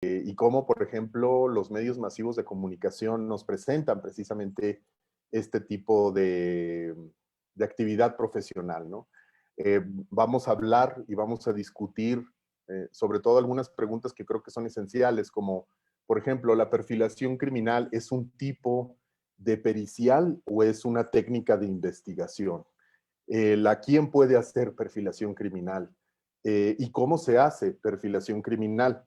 y cómo, por ejemplo, los medios masivos de comunicación nos presentan precisamente este tipo de actividad profesional, ¿no? Vamos a hablar y vamos a discutir sobre todo algunas preguntas que creo que son esenciales, como, por ejemplo, ¿la perfilación criminal es un tipo de pericial o es una técnica de investigación? ¿Quién puede hacer perfilación criminal? ¿Y cómo se hace perfilación criminal?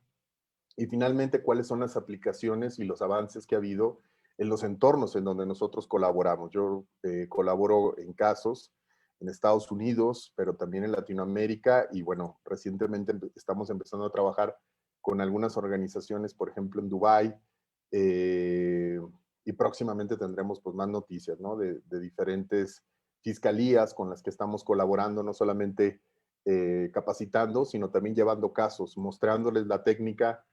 Y finalmente, ¿cuáles son las aplicaciones y los avances que ha habido en los entornos en donde nosotros colaboramos? Yo colaboro en casos en Estados Unidos, pero también en Latinoamérica, y bueno, recientemente estamos empezando a trabajar con algunas organizaciones, por ejemplo, en Dubái, eh, y próximamente tendremos pues más noticias, ¿no? De diferentes fiscalías con las que estamos colaborando, no solamente capacitando, sino también llevando casos, mostrándoles la técnica,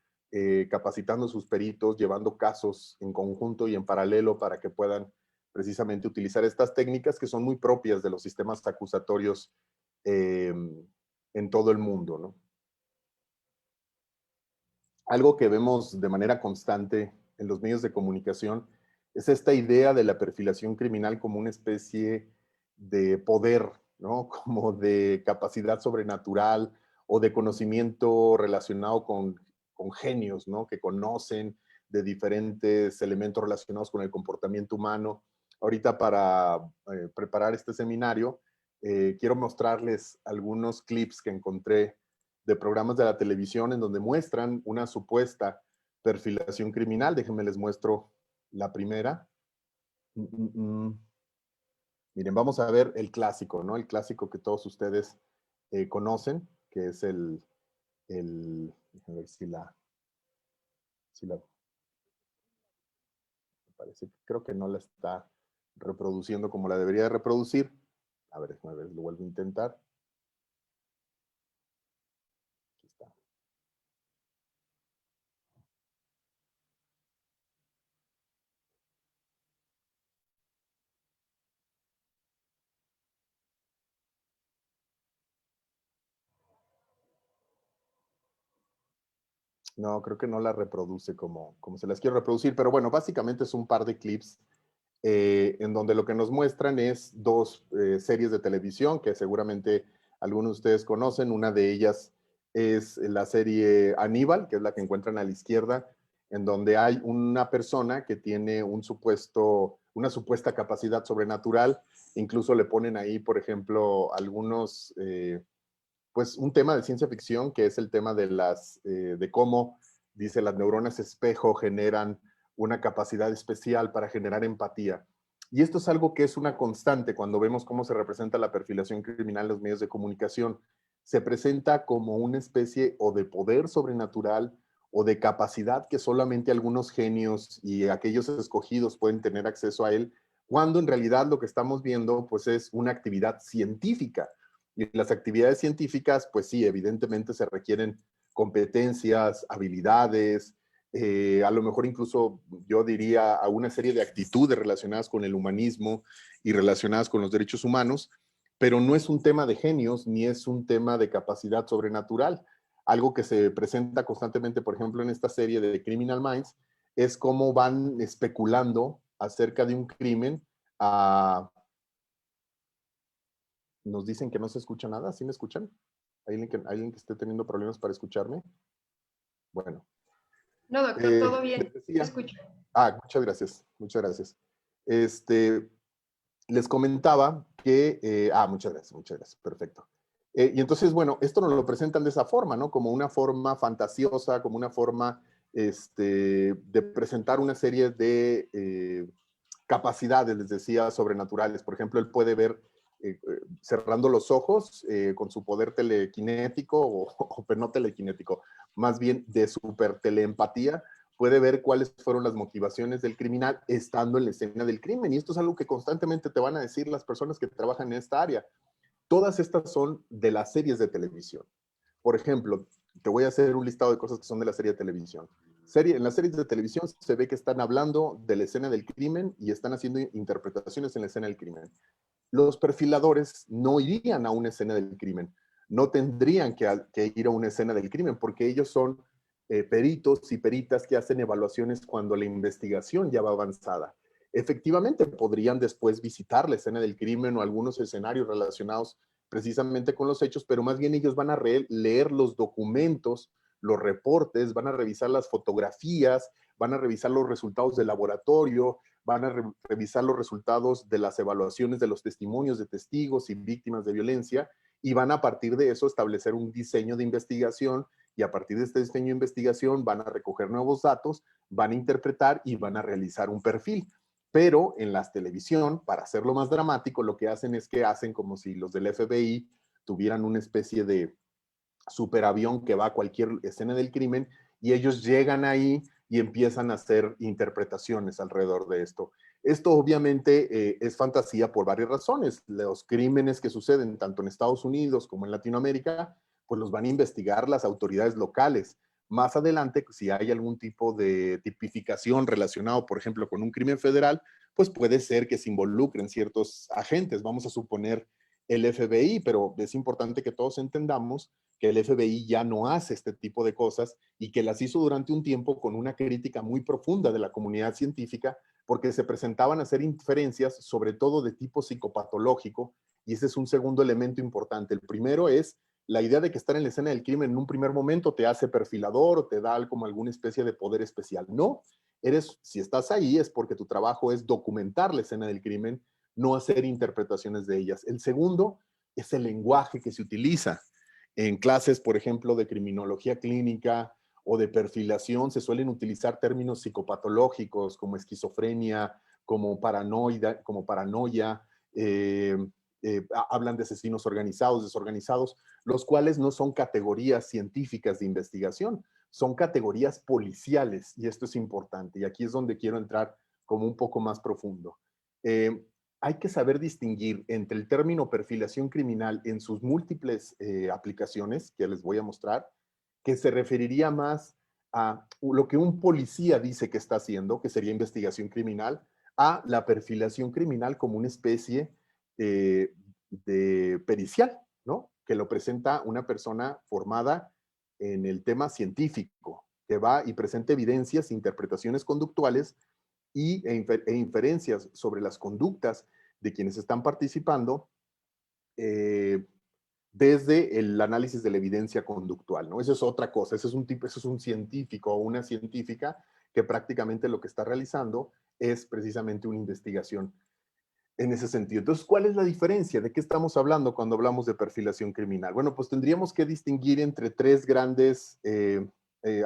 capacitando a sus peritos, llevando casos en conjunto y en paralelo para que puedan precisamente utilizar estas técnicas que son muy propias de los sistemas acusatorios eh, en todo el mundo, ¿no? Algo que vemos de manera constante en los medios de comunicación es esta idea de la perfilación criminal como una especie de poder, ¿no? Como de capacidad sobrenatural o de conocimiento relacionado con genios, ¿no? Que conocen de diferentes elementos relacionados con el comportamiento humano. Ahorita para preparar este seminario, quiero mostrarles algunos clips que encontré de programas de la televisión en donde muestran una supuesta perfilación criminal. Déjenme les muestro la primera. Miren, vamos a ver el clásico, ¿no? El clásico que todos ustedes conocen, que es déjenme ver si la, parece, creo que no la está reproduciendo como la debería de reproducir. A ver, lo vuelvo a intentar. Aquí está. No, creo que no la reproduce como se las quiero reproducir, pero bueno, básicamente es un par de clips en donde lo que nos muestran es dos series de televisión que seguramente algunos de ustedes conocen. Una de ellas es la serie Aníbal, que es la que encuentran a la izquierda, en donde hay una persona que tiene una supuesta capacidad sobrenatural. Incluso le ponen ahí, por ejemplo, pues un tema de ciencia ficción, que es el tema de cómo, dice, las neuronas espejo generan una capacidad especial para generar empatía. Y esto es algo que es una constante cuando vemos cómo se representa la perfilación criminal en los medios de comunicación. Se presenta como una especie o de poder sobrenatural o de capacidad que solamente algunos genios y aquellos escogidos pueden tener acceso a él, cuando en realidad lo que estamos viendo pues es una actividad científica. Y las actividades científicas, pues sí, evidentemente se requieren competencias, habilidades, a lo mejor incluso yo diría a una serie de actitudes relacionadas con el humanismo y relacionadas con los derechos humanos, pero no es un tema de genios ni es un tema de capacidad sobrenatural. Algo que se presenta constantemente, por ejemplo, en esta serie de Criminal Minds, es cómo van especulando acerca de un crimen. Nos dicen que no se escucha nada. ¿Sí me escuchan? ¿Alguien que esté teniendo problemas para escucharme? Bueno. No, doctor, todo bien. Les decía, Escucho. muchas gracias, muchas gracias. Les comentaba que, muchas gracias, perfecto. Y entonces, bueno, esto nos lo presentan de esa forma, ¿no? Como una forma fantasiosa, como una forma de presentar una serie de capacidades, les decía, sobrenaturales. Por ejemplo, él puede ver cerrando los ojos con su poder telequinético o no telequinético, más bien de super teleempatía, puede ver cuáles fueron las motivaciones del criminal estando en la escena del crimen. Y esto es algo que constantemente te van a decir las personas que trabajan en esta área. Todas estas son de las series de televisión. Por ejemplo, te voy a hacer un listado de cosas que son de la serie de televisión. En las series de televisión se ve que están hablando de la escena del crimen y están haciendo interpretaciones en la escena del crimen. Los perfiladores no irían a una escena del crimen, no tendrían que ir a una escena del crimen porque ellos son peritos y peritas que hacen evaluaciones cuando la investigación ya va avanzada. Efectivamente, podrían después visitar la escena del crimen o algunos escenarios relacionados precisamente con los hechos, pero más bien ellos van a leer los documentos, los reportes, van a revisar las fotografías, van a revisar los resultados del laboratorio, van a revisar los resultados de las evaluaciones de los testimonios de testigos y víctimas de violencia y van a partir de eso establecer un diseño de investigación y a partir de este diseño de investigación van a recoger nuevos datos, van a interpretar y van a realizar un perfil. Pero en la televisión, para hacerlo más dramático, lo que hacen es que hacen como si los del FBI tuvieran una especie de superavión que va a cualquier escena del crimen y ellos llegan ahí y empiezan a hacer interpretaciones alrededor de esto. Esto obviamente es fantasía por varias razones. Los crímenes que suceden tanto en Estados Unidos como en Latinoamérica, pues los van a investigar las autoridades locales. Más adelante, si hay algún tipo de tipificación relacionado, por ejemplo, con un crimen federal, pues puede ser que se involucren ciertos agentes. Vamos a suponer el FBI, pero es importante que todos entendamos que el FBI ya no hace este tipo de cosas y que las hizo durante un tiempo con una crítica muy profunda de la comunidad científica porque se presentaban a hacer inferencias sobre todo de tipo psicopatológico y ese es un segundo elemento importante. El primero es la idea de que estar en la escena del crimen en un primer momento te hace perfilador o te da como alguna especie de poder especial. No, si estás ahí es porque tu trabajo es documentar la escena del crimen, no hacer interpretaciones de ellas. El segundo es el lenguaje que se utiliza. En clases, por ejemplo, de criminología clínica o de perfilación, se suelen utilizar términos psicopatológicos como esquizofrenia, como paranoia, hablan de asesinos organizados, desorganizados, los cuales no son categorías científicas de investigación, son categorías policiales, y esto es importante, y aquí es donde quiero entrar como un poco más profundo. Hay que saber distinguir entre el término perfilación criminal en sus múltiples aplicaciones, que les voy a mostrar, que se referiría más a lo que un policía dice que está haciendo, que sería investigación criminal, a la perfilación criminal como una especie de pericial, ¿no? Que lo presenta una persona formada en el tema científico, que va y presenta evidencias, interpretaciones conductuales e inferencias sobre las conductas de quienes están participando desde el análisis de la evidencia conductual, ¿no? Eso es otra cosa, eso es un científico o una científica que prácticamente lo que está realizando es precisamente una investigación en ese sentido. Entonces, ¿cuál es la diferencia? ¿De qué estamos hablando cuando hablamos de perfilación criminal? Bueno, pues tendríamos que distinguir entre tres grandes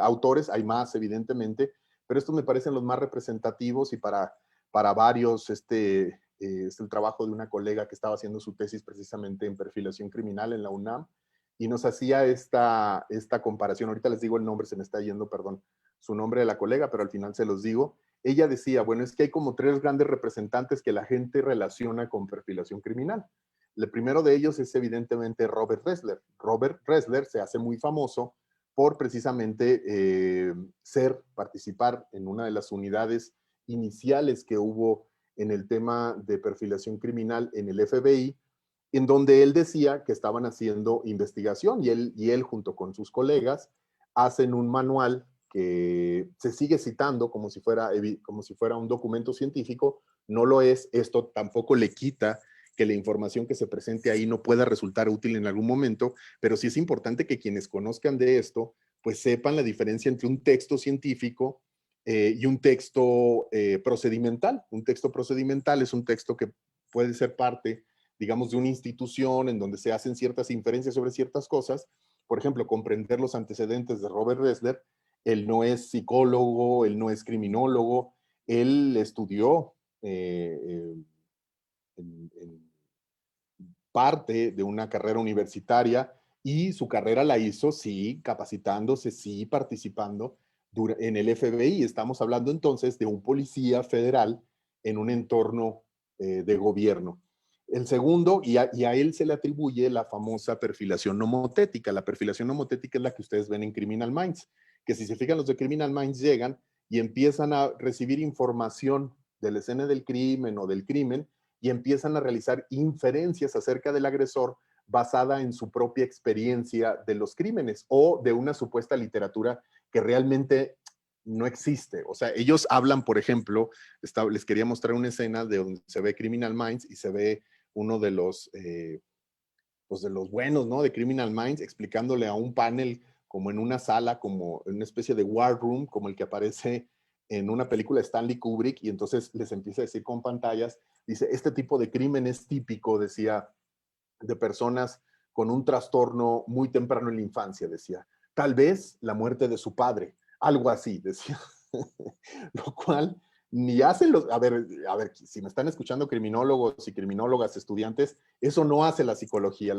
autores, hay más evidentemente, pero estos me parecen los más representativos y para varios, es el trabajo de una colega que estaba haciendo su tesis precisamente en perfilación criminal en la UNAM y nos hacía esta comparación. Ahorita les digo el nombre, se me está yendo, perdón, su nombre de la colega, pero al final se los digo. Ella decía, bueno, es que hay como tres grandes representantes que la gente relaciona con perfilación criminal. El primero de ellos es evidentemente Robert Ressler. Robert Ressler se hace muy famoso por precisamente participar en una de las unidades iniciales que hubo en el tema de perfilación criminal en el FBI, en donde él decía que estaban haciendo investigación y él junto con sus colegas hacen un manual que se sigue citando como si fuera un documento científico, no lo es, esto tampoco le quita que la información que se presente ahí no pueda resultar útil en algún momento, pero sí es importante que quienes conozcan de esto, pues sepan la diferencia entre un texto científico y un texto procedimental. Un texto procedimental es un texto que puede ser parte, digamos, de una institución en donde se hacen ciertas inferencias sobre ciertas cosas. Por ejemplo, comprender los antecedentes de Robert Ressler. Él no es psicólogo, él no es criminólogo, él estudió en parte de una carrera universitaria y su carrera la hizo, sí, capacitándose, sí, participando en el FBI. Estamos hablando entonces de un policía federal en un entorno de gobierno. El segundo, y a él se le atribuye la famosa perfilación nomotética. La perfilación nomotética es la que ustedes ven en Criminal Minds, que si se fijan los de Criminal Minds llegan y empiezan a recibir información de la escena del crimen o del crimen y empiezan a realizar inferencias acerca del agresor basada en su propia experiencia de los crímenes o de una supuesta literatura que realmente no existe. O sea, ellos hablan, por ejemplo, les quería mostrar una escena de donde se ve Criminal Minds y se ve uno pues de los buenos, ¿no? De Criminal Minds, explicándole a un panel como en una sala, como en una especie de war room, como el que aparece en una película de Stanley Kubrick, y entonces les empieza a decir con pantallas, dice, este tipo de crimen es típico, decía, de personas con un trastorno muy temprano en la infancia, decía, tal vez la muerte de su padre, algo así, decía. Lo cual ni hacen los, a ver, si me están escuchando criminólogos y criminólogas, estudiantes, eso no hace la psicología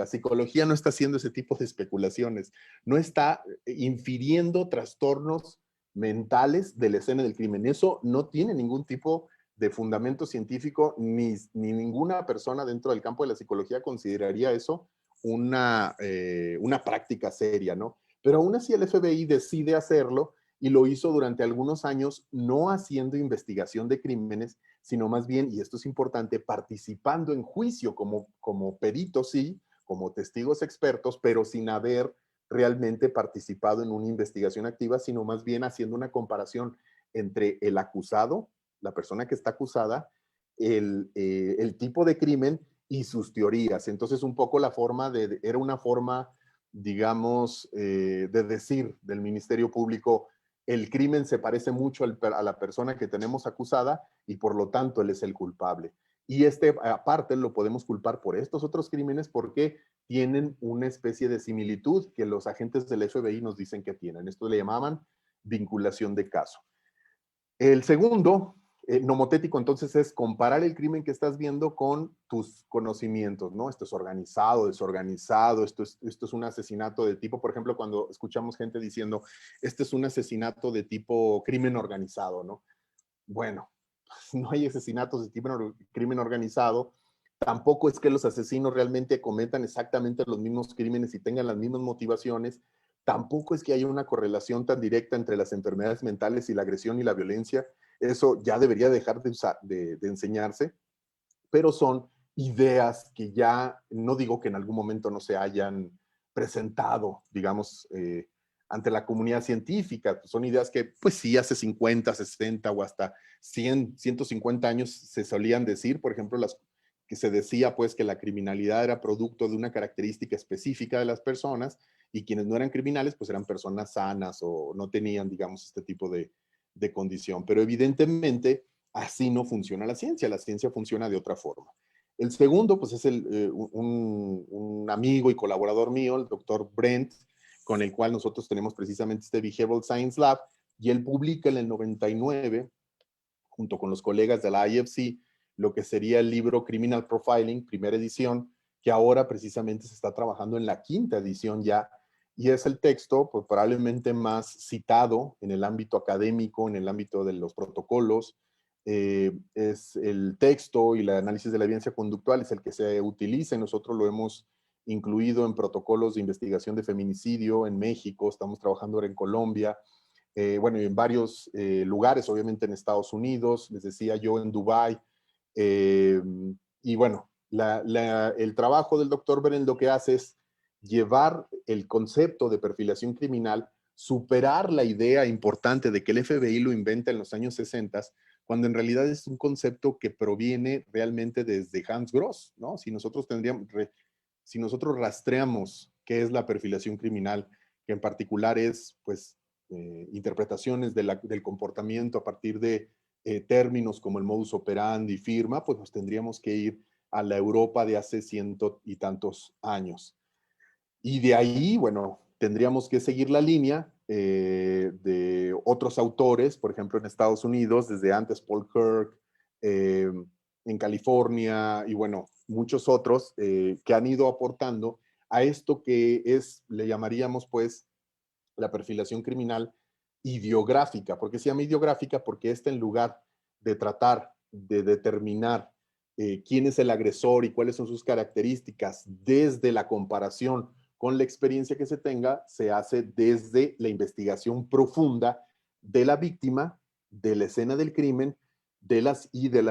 no está haciendo ese tipo de especulaciones, no está infiriendo trastornos mentales de la escena del crimen, eso no tiene ningún tipo de fundamento científico, ni ninguna persona dentro del campo de la psicología consideraría eso una práctica seria, ¿no? Pero aún así el FBI decide hacerlo y lo hizo durante algunos años, no haciendo investigación de crímenes, sino más bien, y esto es importante, participando en juicio como peritos, sí, como testigos expertos, pero sin haber realmente participado en una investigación activa, sino más bien haciendo una comparación entre el acusado, la persona que está acusada, el tipo de crimen y sus teorías. Entonces, un poco era una forma, digamos, de decir del Ministerio Público, el crimen se parece mucho a la persona que tenemos acusada y por lo tanto él es el culpable. Y aparte lo podemos culpar por estos otros crímenes porque tienen una especie de similitud que los agentes del FBI nos dicen que tienen. Esto le llamaban vinculación de caso. El segundo, nomotético, entonces es comparar el crimen que estás viendo con tus conocimientos, ¿no? Esto es organizado, desorganizado, esto es un asesinato de tipo, por ejemplo, cuando escuchamos gente diciendo, este es un asesinato de tipo crimen organizado, ¿no? Bueno, no hay asesinatos de tipo crimen organizado, tampoco es que los asesinos realmente cometan exactamente los mismos crímenes y tengan las mismas motivaciones, tampoco es que haya una correlación tan directa entre las enfermedades mentales y la agresión y la violencia, eso ya debería dejar de enseñarse, pero son ideas que ya, no digo que en algún momento no se hayan presentado, digamos, ante la comunidad científica, son ideas que, pues sí, hace 50, 60 o hasta 100, 150 años se solían decir, por ejemplo, que se decía pues que la criminalidad era producto de una característica específica de las personas y quienes no eran criminales pues eran personas sanas o no tenían, digamos, este tipo de condición. Pero evidentemente así no funciona la ciencia funciona de otra forma. El segundo, pues es un amigo y colaborador mío, el doctor Brent, con el cual nosotros tenemos precisamente este Behavioral Science Lab, y él publica en el 99, junto con los colegas de la IFC, lo que sería el libro Criminal Profiling, primera edición, que ahora precisamente se está trabajando en la quinta edición ya, y es el texto pues, probablemente más citado en el ámbito académico, en el ámbito de los protocolos, es el texto y el análisis de la evidencia conductual es el que se utiliza y nosotros lo hemos incluido en protocolos de investigación de feminicidio en México, estamos trabajando ahora en Colombia, bueno, en varios lugares, obviamente en Estados Unidos, les decía yo en Dubái, y bueno, el trabajo del doctor Beren lo que hace es llevar el concepto de perfilación criminal, superar la idea importante de que el FBI lo inventa en los años 60, cuando en realidad es un concepto que proviene realmente desde Hans Gross, ¿no? Si nosotros rastreamos qué es la perfilación criminal, que en particular es, pues, interpretaciones del comportamiento a partir de términos como el modus operandi, firma, pues nos tendríamos que ir a la Europa de hace ciento y tantos años. Y de ahí, bueno, tendríamos que seguir la línea de otros autores, por ejemplo, en Estados Unidos, desde antes Paul Kirk, en California y bueno, muchos otros que han ido aportando a esto que le llamaríamos pues la perfilación criminal ideográfica. ¿Por qué se llama ideográfica? Porque esta en lugar de tratar de determinar quién es el agresor y cuáles son sus características desde la comparación con la experiencia que se tenga, se hace desde la investigación profunda de la víctima, de la escena del crimen, de las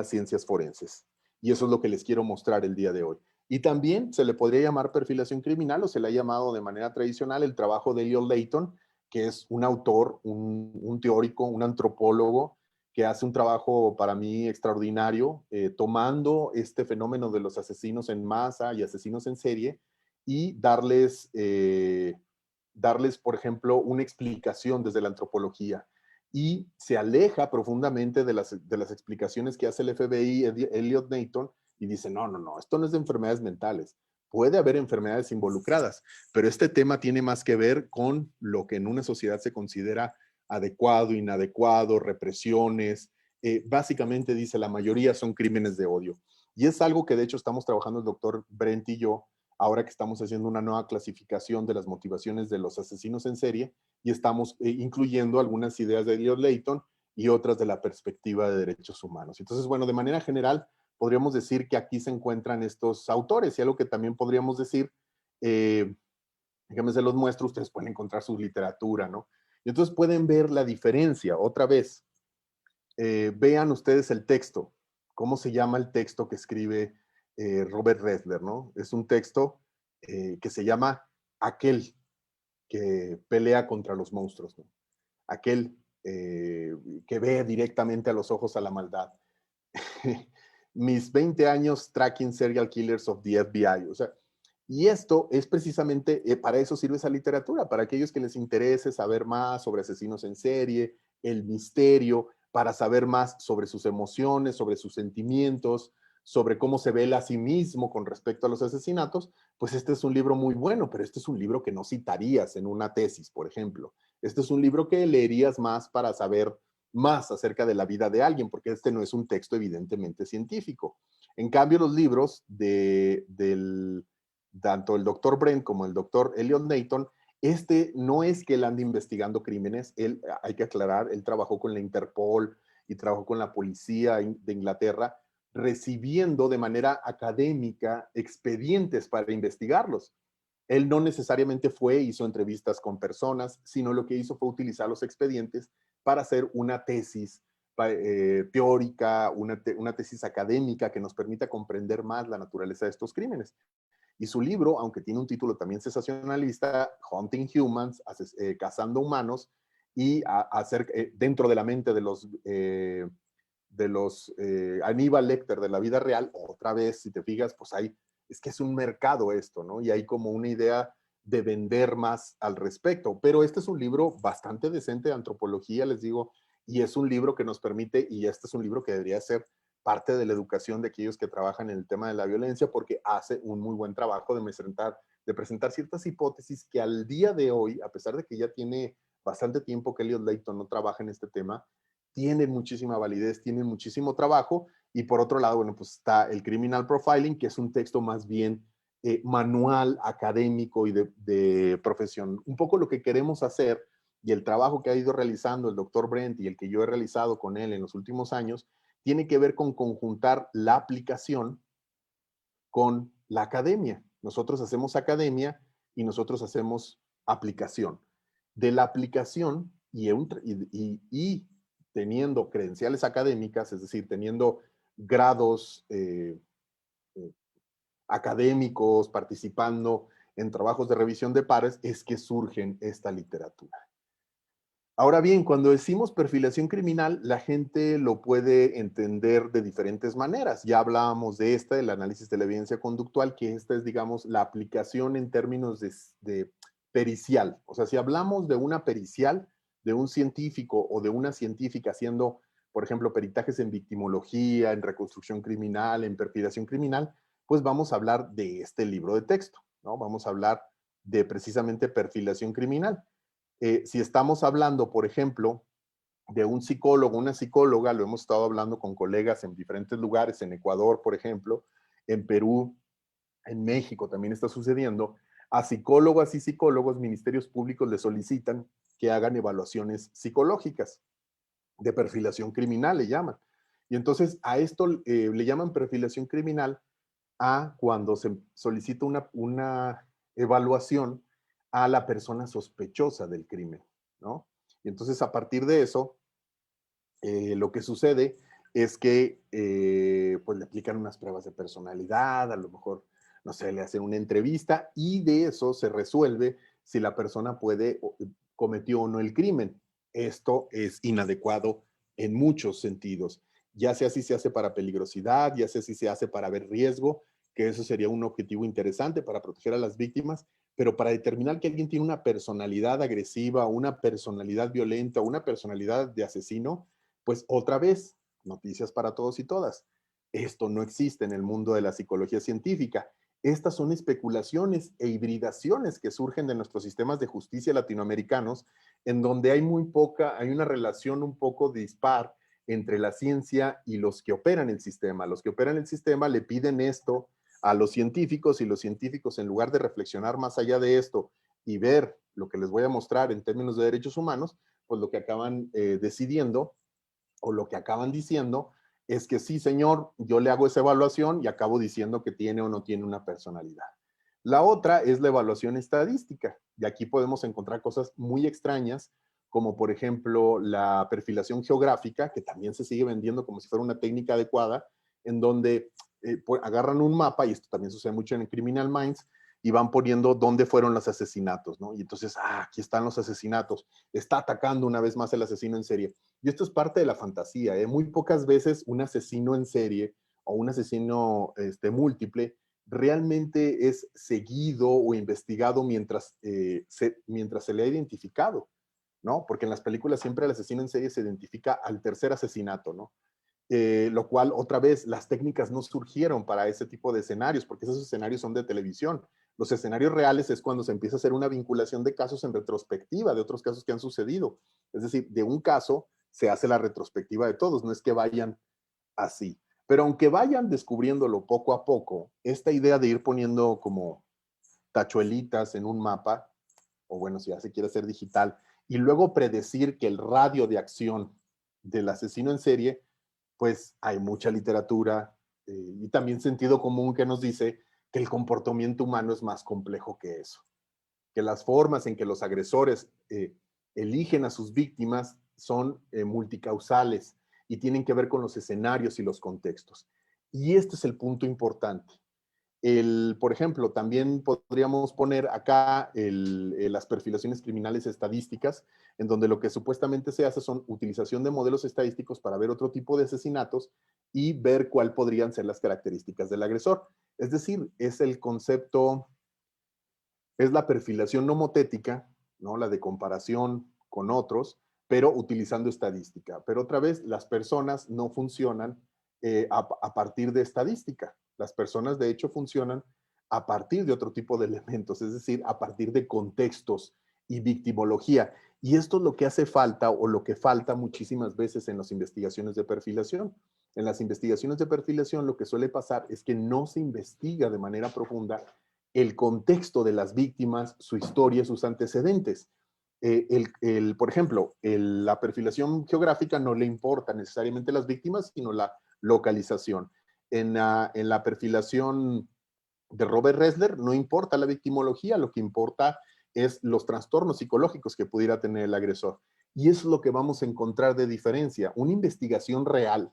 ciencias forenses. Y eso es lo que les quiero mostrar el día de hoy. Y también se le podría llamar perfilación criminal o se le ha llamado de manera tradicional el trabajo de Elliot Layton, que es un autor, un teórico, un antropólogo, que hace un trabajo para mí extraordinario, tomando este fenómeno de los asesinos en masa y asesinos en serie y darles, por ejemplo, una explicación desde la antropología. Y se aleja profundamente de las explicaciones que hace el FBI, Elliot Newton, y dice, no, no, no, esto no es de enfermedades mentales. Puede haber enfermedades involucradas, pero este tema tiene más que ver con lo que en una sociedad se considera adecuado, inadecuado, represiones. Básicamente dice, la mayoría son crímenes de odio. Y es algo que de hecho estamos trabajando el doctor Brent y yo, ahora que estamos haciendo una nueva clasificación de las motivaciones de los asesinos en serie y estamos incluyendo algunas ideas de Elliot Layton y otras de la perspectiva de derechos humanos. Entonces, bueno, de manera general, podríamos decir que aquí se encuentran estos autores y algo que también podríamos decir, déjenme se los muestro, ustedes pueden encontrar su literatura, ¿no? Y entonces pueden ver la diferencia, otra vez, vean ustedes el texto, cómo se llama el texto que escribe Robert Ressler, ¿no? Es un texto que se llama Aquel que pelea contra los monstruos, ¿no? Aquel que ve directamente a los ojos a la maldad. Mis 20 años tracking serial killers of the FBI, o sea, y esto es precisamente, para eso sirve esa literatura, para aquellos que les interese saber más sobre asesinos en serie, el misterio, para saber más sobre sus emociones, sobre sus sentimientos, sobre cómo se ve él a sí mismo con respecto a los asesinatos, pues este es un libro muy bueno, pero este es un libro que no citarías en una tesis, por ejemplo. Este es un libro que leerías más para saber más acerca de la vida de alguien, porque este no es un texto evidentemente científico. En cambio, los libros del tanto el doctor Brent como el doctor Elliot Newton, este no es que él ande investigando crímenes, él, hay que aclarar, él trabajó con la Interpol y trabajó con la policía de Inglaterra, recibiendo de manera académica expedientes para investigarlos. Él no necesariamente fue, hizo entrevistas con personas, sino lo que hizo fue utilizar los expedientes para hacer una tesis teórica, una tesis académica que nos permita comprender más la naturaleza de estos crímenes. Y su libro, aunque tiene un título también sensacionalista, Hunting Humans, cazando humanos, y hacer dentro de la mente de los Aníbal Lecter de la vida real, otra vez, si te fijas, pues es que es un mercado esto, ¿no? Y hay como una idea de vender más al respecto. Pero este es un libro bastante decente de antropología, les digo, y es un libro que nos permite, y este es un libro que debería ser parte de la educación de aquellos que trabajan en el tema de la violencia, porque hace un muy buen trabajo de presentar ciertas hipótesis que al día de hoy, a pesar de que ya tiene bastante tiempo que Elliot Layton no trabaja en este tema, tienen muchísima validez, tienen muchísimo trabajo. Y por otro lado, bueno, pues está el Criminal Profiling, que es un texto más bien manual, académico y de profesión. Un poco lo que queremos hacer y el trabajo que ha ido realizando el doctor Brent y el que yo he realizado con él en los últimos años, tiene que ver con conjuntar la aplicación con la academia. Nosotros hacemos academia y nosotros hacemos aplicación. De la aplicación y teniendo credenciales académicas, es decir, teniendo grados académicos, participando en trabajos de revisión de pares, es que surgen esta literatura. Ahora bien, cuando decimos perfilación criminal, la gente lo puede entender de diferentes maneras. Ya hablábamos de esta, del análisis de la evidencia conductual, que esta es, digamos, la aplicación en términos de pericial. O sea, si hablamos de una pericial, de un científico o de una científica haciendo, por ejemplo, peritajes en victimología, en reconstrucción criminal, en perfilación criminal, pues vamos a hablar de este libro de texto, ¿no? Vamos a hablar de precisamente perfilación criminal. Si estamos hablando, por ejemplo, de un psicólogo, una psicóloga, lo hemos estado hablando con colegas en diferentes lugares, en Ecuador, por ejemplo, en Perú, en México también está sucediendo, a psicólogas y psicólogos, ministerios públicos le solicitan que hagan evaluaciones psicológicas de perfilación criminal, le llaman. Y entonces a esto le llaman perfilación criminal a cuando se solicita una evaluación a la persona sospechosa del crimen, ¿no? Y entonces a partir de eso, lo que sucede es que pues le aplican unas pruebas de personalidad, a lo mejor, no sé, le hacen una entrevista y de eso se resuelve si la persona puede cometió o no el crimen. Esto es inadecuado en muchos sentidos, ya sea si se hace para peligrosidad, ya sea si se hace para ver riesgo, que eso sería un objetivo interesante para proteger a las víctimas, pero para determinar que alguien tiene una personalidad agresiva, una personalidad violenta, una personalidad de asesino, pues otra vez, noticias para todos y todas. Esto no existe en el mundo de la psicología científica. Estas son especulaciones e hibridaciones que surgen de nuestros sistemas de justicia latinoamericanos, en donde hay hay una relación un poco dispar entre la ciencia y los que operan el sistema. Los que operan el sistema le piden esto a los científicos y los científicos, en lugar de reflexionar más allá de esto y ver lo que les voy a mostrar en términos de derechos humanos, pues lo que acaban decidiendo o lo que acaban diciendo es que sí, señor, yo le hago esa evaluación y acabo diciendo que tiene o no tiene una personalidad. La otra es la evaluación estadística, y aquí podemos encontrar cosas muy extrañas, como por ejemplo la perfilación geográfica, que también se sigue vendiendo como si fuera una técnica adecuada, en donde agarran un mapa, y esto también sucede mucho en Criminal Minds, y van poniendo dónde fueron los asesinatos, ¿no? Y entonces, aquí están los asesinatos, está atacando una vez más el asesino en serie. Y esto es parte de la fantasía, ¿eh? Muy pocas veces un asesino en serie o un asesino múltiple realmente es seguido o investigado mientras se le ha identificado, ¿no? Porque en las películas siempre el asesino en serie se identifica al tercer asesinato, ¿no? Lo cual, otra vez, las técnicas no surgieron para ese tipo de escenarios, porque esos escenarios son de televisión. Los escenarios reales es cuando se empieza a hacer una vinculación de casos en retrospectiva, de otros casos que han sucedido. Es decir, de un caso se hace la retrospectiva de todos, no es que vayan así. Pero aunque vayan descubriéndolo poco a poco, esta idea de ir poniendo como tachuelitas en un mapa, o bueno, si ya se quiere hacer digital, y luego predecir que el radio de acción del asesino en serie, pues hay mucha literatura y también sentido común que nos dice que el comportamiento humano es más complejo que eso, que las formas en que los agresores eligen a sus víctimas son multicausales y tienen que ver con los escenarios y los contextos. Y este es el punto importante. Por ejemplo, también podríamos poner acá las perfilaciones criminales estadísticas, en donde lo que supuestamente se hace son utilización de modelos estadísticos para ver otro tipo de asesinatos y ver cuál podrían ser las características del agresor. Es decir, es el concepto, es la perfilación nomotética, ¿no? La de comparación con otros, pero utilizando estadística. Pero otra vez, las personas no funcionan a partir de estadística. Las personas, de hecho, funcionan a partir de otro tipo de elementos, es decir, a partir de contextos y victimología. Y esto es lo que hace falta o lo que falta muchísimas veces en las investigaciones de perfilación. En las investigaciones de perfilación lo que suele pasar es que no se investiga de manera profunda el contexto de las víctimas, su historia, sus antecedentes. Por ejemplo, la perfilación geográfica no le importa necesariamente las víctimas, sino la localización. En la perfilación de Robert Ressler no importa la victimología, lo que importa es los trastornos psicológicos que pudiera tener el agresor. Y eso es lo que vamos a encontrar de diferencia. Una investigación real,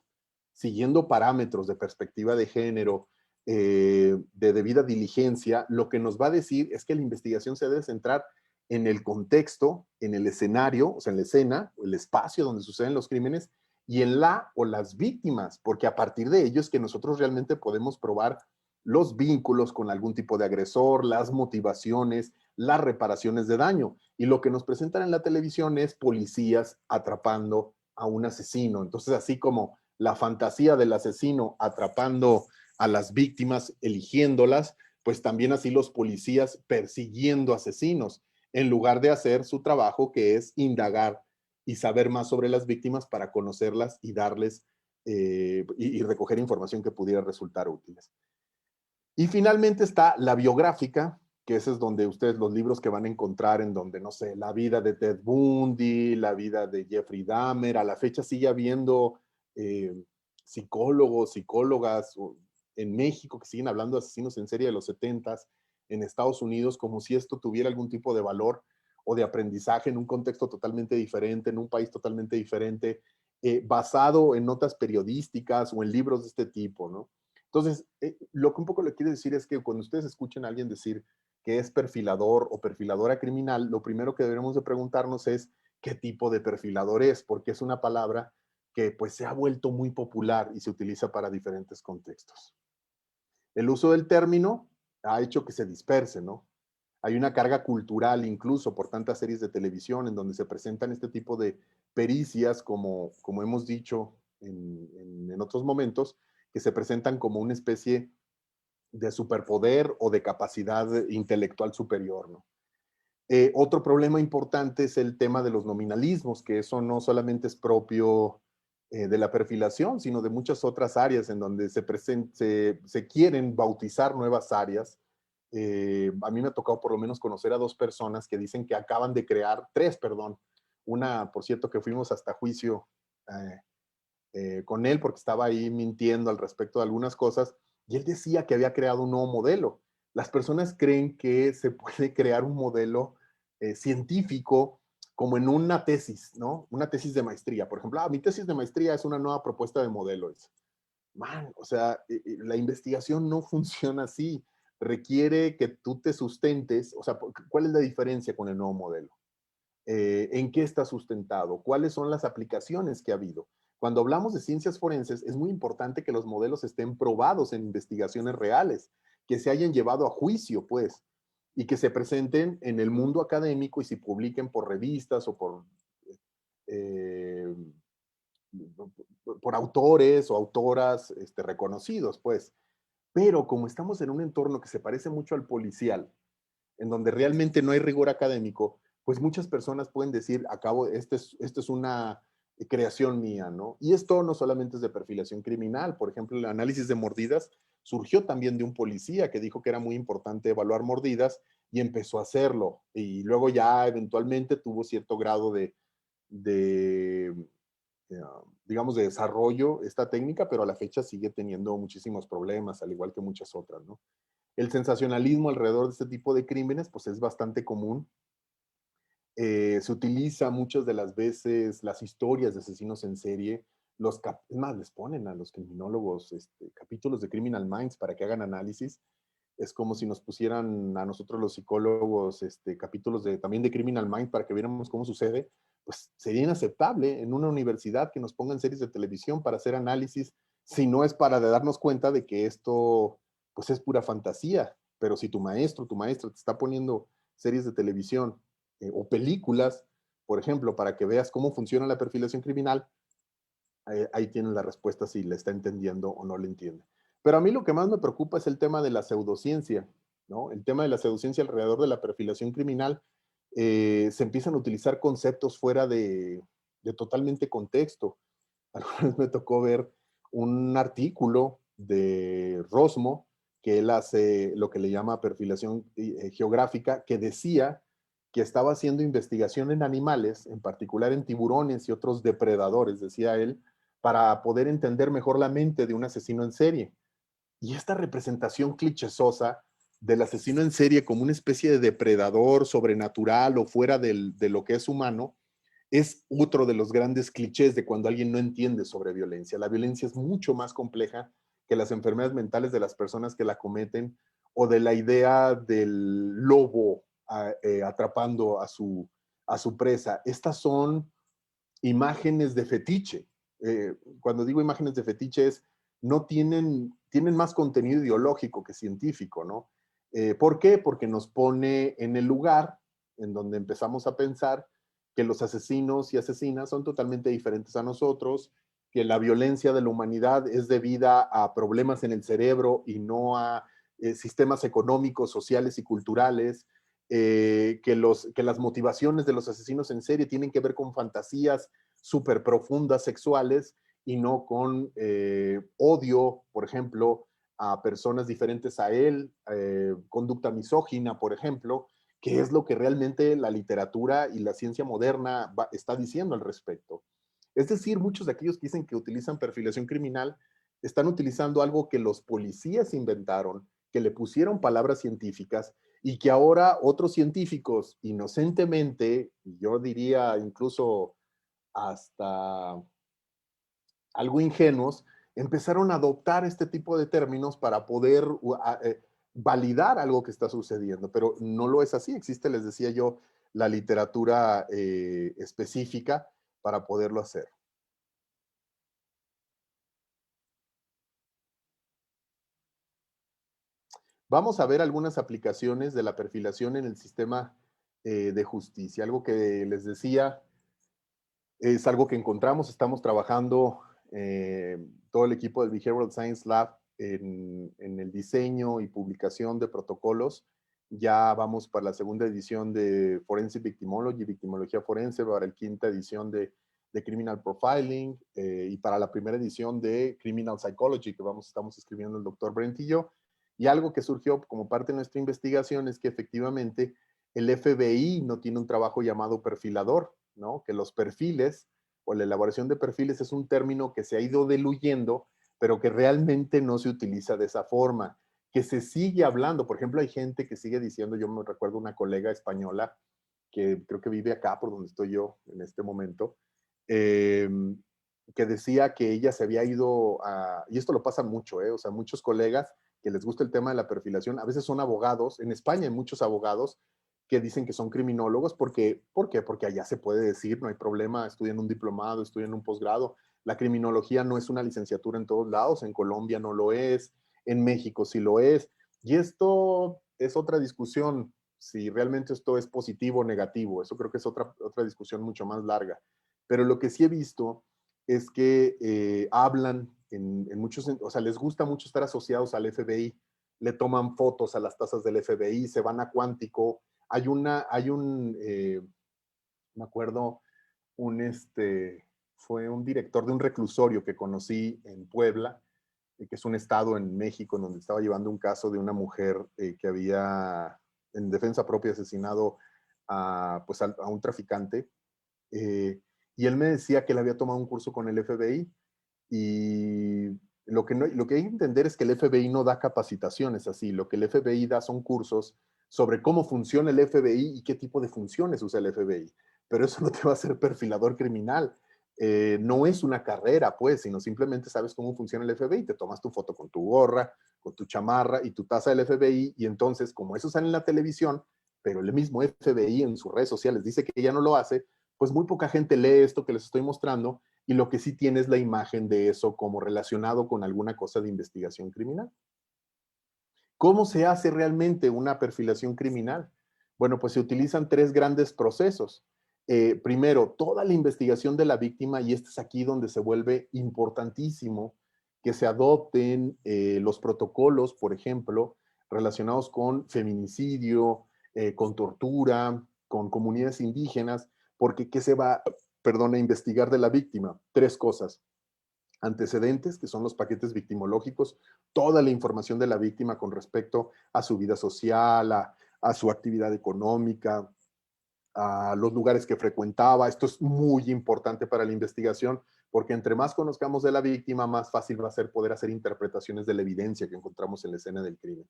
siguiendo parámetros de perspectiva de género, de debida diligencia, lo que nos va a decir es que la investigación se debe centrar en el contexto, en el escenario, o sea, en la escena, el espacio donde suceden los crímenes, y en la o las víctimas, porque a partir de ello es que nosotros realmente podemos probar los vínculos con algún tipo de agresor, las motivaciones, las reparaciones de daño. Y lo que nos presentan en la televisión es policías atrapando a un asesino. Entonces, así como la fantasía del asesino atrapando a las víctimas, eligiéndolas, pues también así los policías persiguiendo asesinos, en lugar de hacer su trabajo, que es indagar y saber más sobre las víctimas para conocerlas y darles y recoger información que pudiera resultar útiles. Y finalmente está la biográfica, que ese es donde ustedes los libros que van a encontrar en donde, no sé, la vida de Ted Bundy, la vida de Jeffrey Dahmer, a la fecha sigue habiendo eh, psicólogos, psicólogas en México que siguen hablando de asesinos en serie de los 70s, en Estados Unidos, como si esto tuviera algún tipo de valor o de aprendizaje en un contexto totalmente diferente, en un país totalmente diferente, basado en notas periodísticas o en libros de este tipo, ¿no? Entonces, lo que un poco le quiero decir es que cuando ustedes escuchen a alguien decir que es perfilador o perfiladora criminal, lo primero que debemos de preguntarnos es qué tipo de perfilador es, porque es una palabra que pues se ha vuelto muy popular y se utiliza para diferentes contextos. El uso del término ha hecho que se disperse, ¿no? Hay una carga cultural incluso por tantas series de televisión en donde se presentan este tipo de pericias, como hemos dicho en otros momentos, que se presentan como una especie de superpoder o de capacidad intelectual superior, ¿no? Otro problema importante es el tema de los nominalismos, que eso no solamente es propio de la perfilación, sino de muchas otras áreas en donde se quieren bautizar nuevas áreas. A mí me ha tocado por lo menos conocer a dos personas que dicen que acaban de crear, tres, perdón, una, por cierto, que fuimos hasta juicio con él porque estaba ahí mintiendo al respecto de algunas cosas, y él decía que había creado un nuevo modelo. Las personas creen que se puede crear un modelo científico como en una tesis, ¿no? Una tesis de maestría. Por ejemplo, mi tesis de maestría es una nueva propuesta de modelo. Man, o sea, la investigación no funciona así. Requiere que tú te sustentes. O sea, ¿cuál es la diferencia con el nuevo modelo? ¿En qué está sustentado? ¿Cuáles son las aplicaciones que ha habido? Cuando hablamos de ciencias forenses, es muy importante que los modelos estén probados en investigaciones reales, que se hayan llevado a juicio, pues, y que se presenten en el mundo académico y se publiquen por revistas o eh, por autores o autoras reconocidos, pues. Pero como estamos en un entorno que se parece mucho al policial, en donde realmente no hay rigor académico, pues muchas personas pueden decir, acabo, esto es una creación mía, ¿no? Y esto no solamente es de perfilación criminal, por ejemplo, el análisis de mordidas surgió también de un policía que dijo que era muy importante evaluar mordidas y empezó a hacerlo. Y luego ya eventualmente tuvo cierto grado de digamos, de desarrollo esta técnica, pero a la fecha sigue teniendo muchísimos problemas, al igual que muchas otras, ¿no? El sensacionalismo alrededor de este tipo de crímenes, pues es bastante común. Se utiliza muchas de las veces las historias de asesinos en serie, es más, les ponen a los criminólogos capítulos de Criminal Minds para que hagan análisis. Es como si nos pusieran a nosotros los psicólogos capítulos también de Criminal Minds para que viéramos cómo sucede. Pues sería inaceptable en una universidad que nos pongan series de televisión para hacer análisis, si no es para darnos cuenta de que esto pues es pura fantasía. Pero si tu maestro, tu maestra te está poniendo series de televisión o películas, por ejemplo, para que veas cómo funciona la perfilación criminal, ahí tienen la respuesta si le está entendiendo o no le entiende. Pero a mí lo que más me preocupa es el tema de la pseudociencia, ¿no? El tema de la pseudociencia alrededor de la perfilación criminal. Se empiezan a utilizar conceptos fuera de totalmente contexto. Alguna vez me tocó ver un artículo de Rosmo, que él hace lo que le llama perfilación geográfica, que decía que estaba haciendo investigación en animales, en particular en tiburones y otros depredadores, decía él, para poder entender mejor la mente de un asesino en serie. Y esta representación clichésosa del asesino en serie como una especie de depredador sobrenatural o fuera de lo que es humano, es otro de los grandes clichés de cuando alguien no entiende sobre violencia. La violencia es mucho más compleja que las enfermedades mentales de las personas que la cometen o de la idea del lobo atrapando a su presa. Estas son imágenes de fetiche. Cuando digo imágenes de fetiche es, no tienen más contenido ideológico que científico, ¿no? ¿Por qué? Porque nos pone en el lugar en donde empezamos a pensar que los asesinos y asesinas son totalmente diferentes a nosotros, que la violencia de la humanidad es debida a problemas en el cerebro y no a sistemas económicos, sociales y culturales, que las motivaciones de los asesinos en serie tienen que ver con fantasías súper profundas sexuales y no con odio, por ejemplo, a personas diferentes a él, conducta misógina, por ejemplo, que es lo que realmente la literatura y la ciencia moderna está diciendo al respecto. Es decir, muchos de aquellos que dicen que utilizan perfilación criminal están utilizando algo que los policías inventaron, que le pusieron palabras científicas y que ahora otros científicos inocentemente, yo diría incluso hasta algo ingenuos, empezaron a adoptar este tipo de términos para poder validar algo que está sucediendo, pero no lo es así. Existe, les decía yo, la literatura específica para poderlo hacer. Vamos a ver algunas aplicaciones de la perfilación en el sistema de justicia. Algo que les decía es algo que encontramos, estamos trabajando todo el equipo del Behavioral Science Lab en el diseño y publicación de protocolos. Ya vamos para la segunda edición de Forensic Victimology, Victimología Forense, para la quinta edición de Criminal Profiling y para la primera edición de Criminal Psychology que estamos escribiendo el doctor Brent y yo. Y algo que surgió como parte de nuestra investigación es que efectivamente el FBI no tiene un trabajo llamado perfilador, ¿no? Que los perfiles o la elaboración de perfiles es un término que se ha ido diluyendo, pero que realmente no se utiliza de esa forma, que se sigue hablando. Por ejemplo, hay gente que sigue diciendo, yo me recuerdo una colega española que creo que vive acá por donde estoy yo en este momento, eh, que decía que ella se había ido a, y esto lo pasa mucho, o sea, muchos colegas que les gusta el tema de la perfilación, a veces son abogados, en España hay muchos abogados que dicen que son criminólogos, porque, ¿por qué? Porque allá se puede decir, no hay problema, estudian un diplomado, estudian un posgrado. La criminología no es una licenciatura en todos lados, en Colombia no lo es, en México sí lo es. Y esto es otra discusión, si realmente esto es positivo o negativo. Eso creo que es otra discusión mucho más larga. Pero lo que sí he visto es que hablan en muchos, o sea, les gusta mucho estar asociados al FBI, le toman fotos a las tasas del FBI, se van a Cuántico, me acuerdo, fue un director de un reclusorio que conocí en Puebla, que es un estado en México, en donde estaba llevando un caso de una mujer que había, en defensa propia, asesinado pues a un traficante. eh, y él me decía que él había tomado un curso con el FBI y lo que hay que entender es que el FBI no da capacitaciones así, lo que el FBI da son cursos sobre cómo funciona el FBI y qué tipo de funciones usa el FBI, pero eso no te va a hacer perfilador criminal. No es una carrera, pues, sino simplemente sabes cómo funciona el FBI, te tomas tu foto con tu gorra, con tu chamarra y tu taza del FBI, y entonces, como eso sale en la televisión, pero el mismo FBI en sus redes sociales dice que ya no lo hace, pues muy poca gente lee esto que les estoy mostrando y lo que sí tiene es la imagen de eso como relacionado con alguna cosa de investigación criminal. ¿Cómo se hace realmente una perfilación criminal? Bueno, pues se utilizan tres grandes procesos. Primero, toda la investigación de la víctima, y este es aquí donde se vuelve importantísimo que se adopten los protocolos, por ejemplo, relacionados con feminicidio, con tortura, con comunidades indígenas, porque ¿qué se va, perdón, a investigar de la víctima? Tres cosas: antecedentes, que son los paquetes victimológicos, toda la información de la víctima con respecto a su vida social, a su actividad económica, a los lugares que frecuentaba. Esto es muy importante para la investigación, porque entre más conozcamos de la víctima, más fácil va a ser poder hacer interpretaciones de la evidencia que encontramos en la escena del crimen.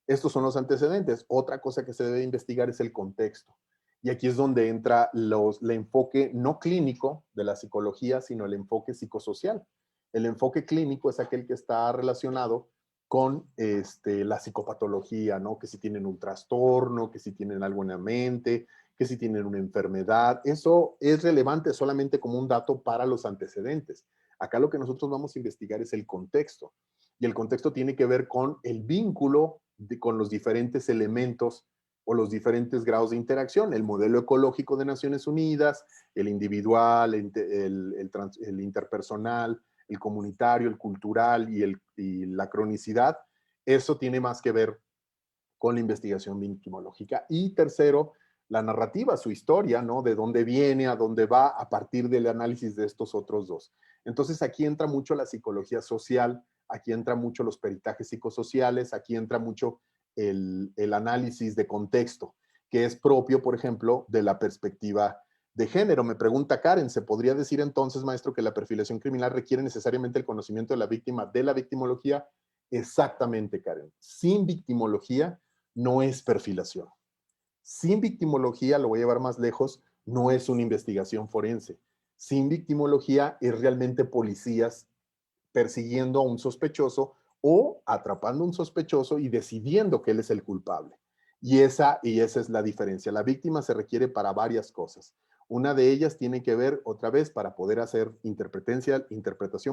Estos son los antecedentes. Otra cosa que se debe investigar es el contexto. Y aquí es donde entra el enfoque no clínico de la psicología, sino el enfoque psicosocial. El enfoque clínico es aquel que está relacionado con la psicopatología, ¿no? Que si tienen un trastorno, que si tienen algo en la mente, que si tienen una enfermedad. Eso es relevante solamente como un dato para los antecedentes. Acá lo que nosotros vamos a investigar es el contexto. Y el contexto tiene que ver con el vínculo con los diferentes elementos o los diferentes grados de interacción. El modelo ecológico de Naciones Unidas, el individual, el interpersonal, el comunitario, el cultural y la cronicidad. Eso tiene más que ver con la investigación victimológica. Y tercero, la narrativa, su historia, ¿no? De dónde viene, a dónde va, a partir del análisis de estos otros dos. Entonces aquí entra mucho la psicología social, aquí entra mucho los peritajes psicosociales, aquí entra mucho el análisis de contexto, que es propio, por ejemplo, de la perspectiva de género. Me pregunta Karen, ¿se podría decir entonces, maestro, que la perfilación criminal requiere necesariamente el conocimiento de la víctima de la victimología? Exactamente, Karen. Sin victimología no es perfilación. Sin victimología, lo voy a llevar más lejos, no es una investigación forense. Sin victimología es realmente policías persiguiendo a un sospechoso o atrapando a un sospechoso y decidiendo que él es el culpable. Y esa es la diferencia. La víctima se requiere para varias cosas. Una de ellas tiene que ver, otra vez, para poder hacer interpretación,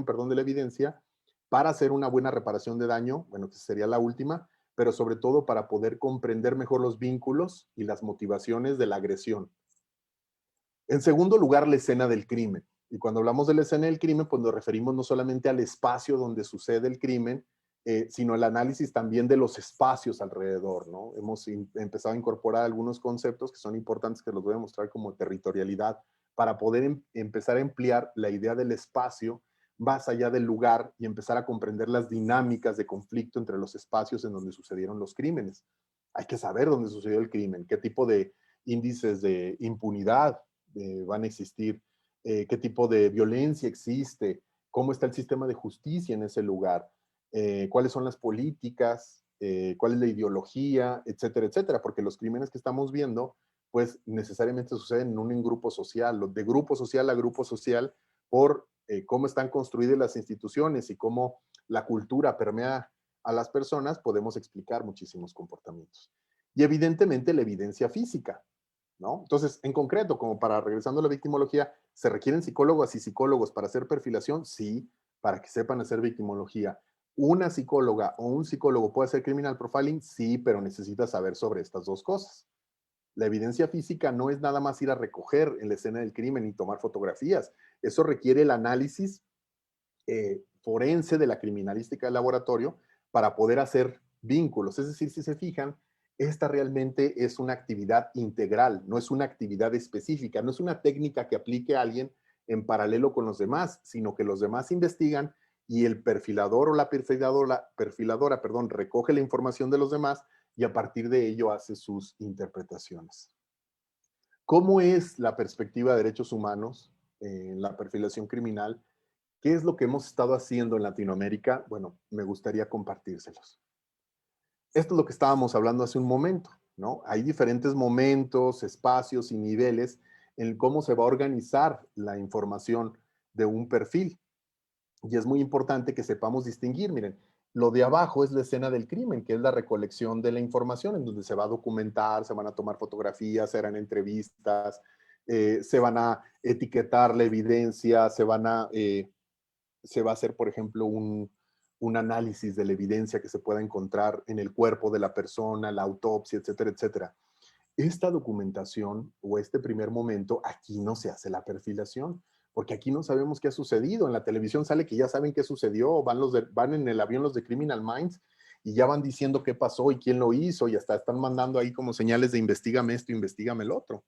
de la evidencia, para hacer una buena reparación de daño, bueno, que sería la última, pero sobre todo para poder comprender mejor los vínculos y las motivaciones de la agresión. En segundo lugar, la escena del crimen. Y cuando hablamos de la escena del crimen, pues nos referimos no solamente al espacio donde sucede el crimen, sino el análisis también de los espacios alrededor, ¿no? Hemos empezado a incorporar algunos conceptos que son importantes, que los voy a mostrar, como territorialidad, para poder empezar a emplear la idea del espacio más allá del lugar y empezar a comprender las dinámicas de conflicto entre los espacios en donde sucedieron los crímenes. Hay que saber dónde sucedió el crimen, qué tipo de índices de impunidad van a existir, qué tipo de violencia existe, cómo está el sistema de justicia en ese lugar, cuáles son las políticas, cuál es la ideología, etcétera, etcétera, porque los crímenes que estamos viendo, pues necesariamente suceden en un grupo social, de grupo social a grupo social, por cómo están construidas las instituciones y cómo la cultura permea a las personas, podemos explicar muchísimos comportamientos. Y evidentemente la evidencia física, ¿no? Entonces, en concreto, como para regresando a la victimología, ¿se requieren psicólogas y psicólogos para hacer perfilación? Sí, para que sepan hacer victimología. ¿Una psicóloga o un psicólogo puede hacer criminal profiling? Sí, pero necesita saber sobre estas dos cosas. La evidencia física no es nada más ir a recoger en la escena del crimen y tomar fotografías. Eso requiere el análisis forense de la criminalística del laboratorio para poder hacer vínculos. Es decir, si se fijan, esta realmente es una actividad integral, no es una actividad específica, no es una técnica que aplique a alguien en paralelo con los demás, sino que los demás investigan y el perfilador o la perfiladora, recoge la información de los demás y a partir de ello hace sus interpretaciones. ¿Cómo es la perspectiva de derechos humanos en la perfilación criminal? ¿Qué es lo que hemos estado haciendo en Latinoamérica? Bueno, me gustaría compartírselos. Esto es lo que estábamos hablando hace un momento, ¿no? Hay diferentes momentos, espacios y niveles en cómo se va a organizar la información de un perfil. Y es muy importante que sepamos distinguir. Miren, lo de abajo es la escena del crimen, que es la recolección de la información, en donde se va a documentar, se van a tomar fotografías, se harán entrevistas, se van a etiquetar la evidencia, se va a hacer, por ejemplo, un análisis de la evidencia que se pueda encontrar en el cuerpo de la persona, la autopsia, etcétera, etcétera. Esta documentación o este primer momento, aquí no se hace la perfilación, porque aquí no sabemos qué ha sucedido. En la televisión sale que ya saben qué sucedió, van en el avión los de Criminal Minds y ya van diciendo qué pasó y quién lo hizo y hasta están mandando ahí como señales de investígame esto, investígame el otro.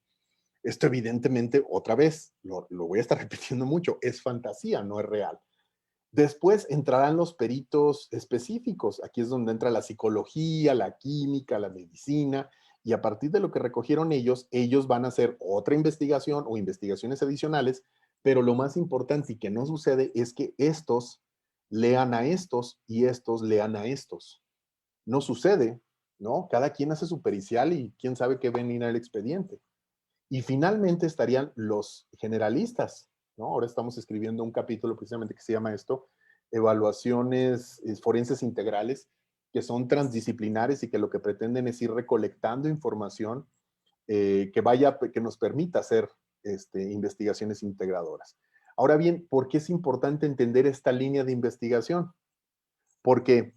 Esto evidentemente, otra vez, lo voy a estar repitiendo mucho, es fantasía, no es real. Después entrarán los peritos específicos. Aquí es donde entra la psicología, la química, la medicina, y a partir de lo que recogieron ellos van a hacer otra investigación o investigaciones adicionales, pero lo más importante y que no sucede es que estos lean a estos y estos lean a estos. No sucede, ¿no? Cada quien hace su pericial y quién sabe qué ven en el expediente. Y finalmente estarían los generalistas, ¿no? Ahora estamos escribiendo un capítulo precisamente que se llama esto, evaluaciones forenses integrales, que son transdisciplinares y que lo que pretenden es ir recolectando información que nos permita hacer investigaciones integradoras. Ahora bien, ¿por qué es importante entender esta línea de investigación? Porque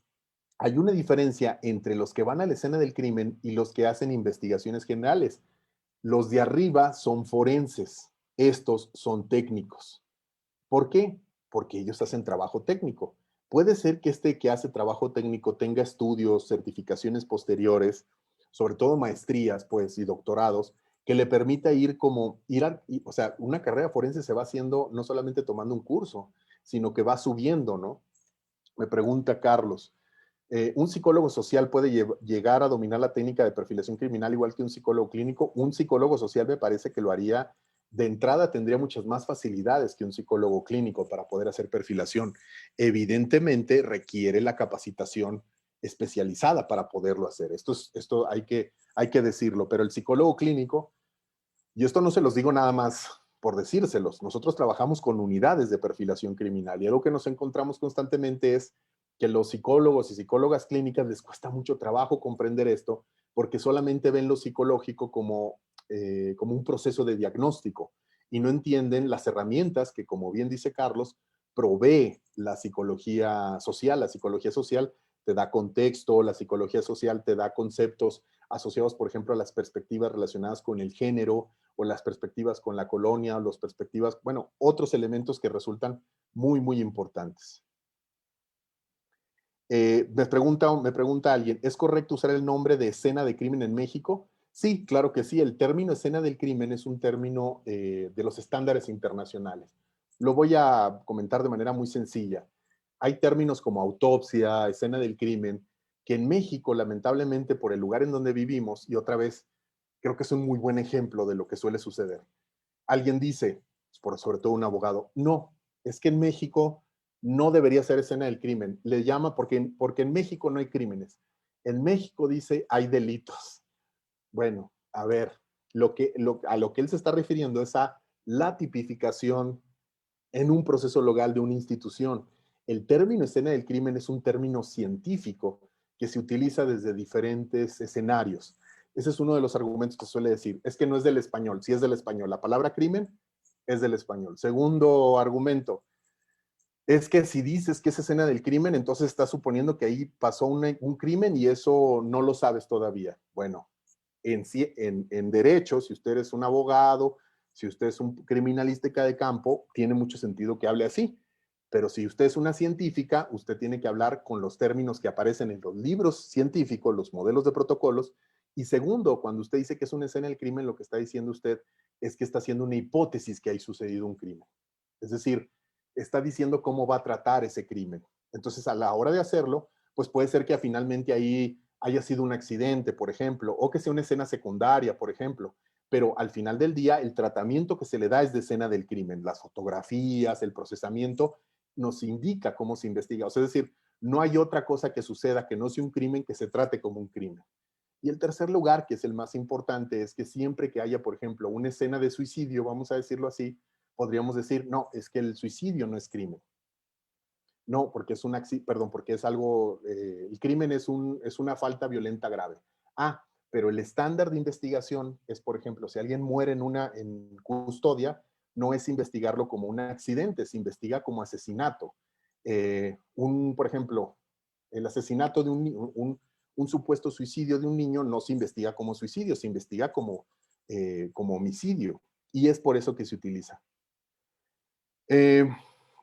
hay una diferencia entre los que van a la escena del crimen y los que hacen investigaciones generales. Los de arriba son forenses, estos son técnicos. ¿Por qué? Porque ellos hacen trabajo técnico. Puede ser que este que hace trabajo técnico tenga estudios, certificaciones posteriores, sobre todo maestrías, pues, y doctorados, que le permita o sea, una carrera forense se va haciendo no solamente tomando un curso, sino que va subiendo, ¿no? Me pregunta Carlos, ¿un psicólogo social puede llegar a dominar la técnica de perfilación criminal igual que un psicólogo clínico? Un psicólogo social me parece que lo haría de entrada, tendría muchas más facilidades que un psicólogo clínico para poder hacer perfilación. Evidentemente requiere la capacitación especializada para poderlo hacer. Esto hay que decirlo, pero el psicólogo clínico, y esto no se los digo nada más por decírselos, nosotros trabajamos con unidades de perfilación criminal y algo que nos encontramos constantemente es que los psicólogos y psicólogas clínicas les cuesta mucho trabajo comprender esto, porque solamente ven lo psicológico como un proceso de diagnóstico y no entienden las herramientas que, como bien dice Carlos, provee la psicología social. La psicología social te da contexto, la psicología social te da conceptos asociados, por ejemplo, a las perspectivas relacionadas con el género o las perspectivas con la colonia, o las perspectivas, bueno, otros elementos que resultan muy, muy importantes. Me pregunta alguien, ¿es correcto usar el nombre de escena de crimen en México? Sí, claro que sí. El término escena del crimen es un término de los estándares internacionales. Lo voy a comentar de manera muy sencilla. Hay términos como autopsia, escena del crimen, que en México, lamentablemente, por el lugar en donde vivimos, y otra vez, creo que es un muy buen ejemplo de lo que suele suceder. Alguien dice, sobre todo un abogado, no, es que en México no debería ser escena del crimen. Le llama porque en México no hay crímenes. En México dice hay delitos. Bueno, a ver, a lo que él se está refiriendo es a la tipificación en un proceso legal de una institución. El término escena del crimen es un término científico que se utiliza desde diferentes escenarios. Ese es uno de los argumentos que suele decir. Es que no es del español. Si es del español, la palabra crimen es del español. Segundo argumento, es que si dices que es escena del crimen, entonces estás suponiendo que ahí pasó un crimen y eso no lo sabes todavía. Bueno, en derecho, si usted es un abogado, si usted es un criminalística de campo, tiene mucho sentido que hable así. Pero si usted es una científica, usted tiene que hablar con los términos que aparecen en los libros científicos, los modelos de protocolos. Y segundo, cuando usted dice que es una escena del crimen, lo que está diciendo usted es que está haciendo una hipótesis que hay sucedido un crimen. Es decir, está diciendo cómo va a tratar ese crimen. Entonces, a la hora de hacerlo, pues puede ser que finalmente ahí haya sido un accidente, por ejemplo, o que sea una escena secundaria, por ejemplo. Pero al final del día, el tratamiento que se le da es de escena del crimen. Las fotografías, el procesamiento, nos indica cómo se investiga. O sea, es decir, no hay otra cosa que suceda que no sea un crimen que se trate como un crimen. Y el tercer lugar, que es el más importante, es que siempre que haya, por ejemplo, una escena de suicidio, vamos a decirlo así, podríamos decir, no, es que el suicidio no es crimen. No, porque es perdón, porque es algo, el crimen es una falta violenta grave. Ah, pero el estándar de investigación es, por ejemplo, si alguien muere en custodia, no es investigarlo como un accidente, se investiga como asesinato. Por ejemplo, el asesinato de un supuesto suicidio de un niño no se investiga como suicidio, se investiga como homicidio. Y es por eso que se utiliza. Eh,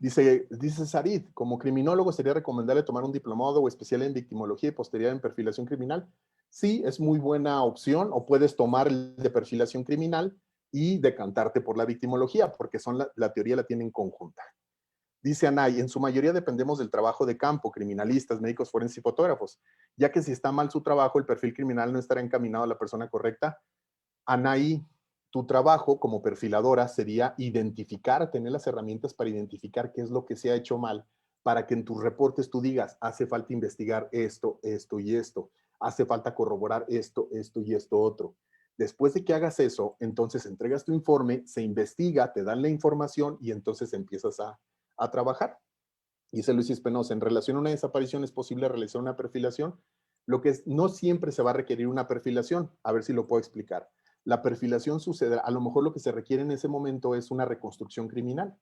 dice Sarid, como criminólogo, ¿sería recomendable tomar un diplomado o especial en victimología y posterior en perfilación criminal? Sí, es muy buena opción, o puedes tomar el de perfilación criminal y decantarte por la victimología, porque la teoría la tienen conjunta. Dice Anay, en su mayoría dependemos del trabajo de campo, criminalistas, médicos forenses y fotógrafos, ya que si está mal su trabajo, el perfil criminal no estará encaminado a la persona correcta. Anaí, tu trabajo como perfiladora sería identificar, tener las herramientas para identificar qué es lo que se ha hecho mal, para que en tus reportes tú digas, hace falta investigar esto, esto y esto, hace falta corroborar esto, esto y esto otro. Después de que hagas eso, entonces entregas tu informe, se investiga, te dan la información y entonces empiezas a trabajar. Dice Luis Espinosa, en relación a una desaparición es posible realizar una perfilación. Lo que no siempre se va a requerir una perfilación. A ver si lo puedo explicar. La perfilación sucede, a lo mejor lo que se requiere en ese momento es una reconstrucción criminal.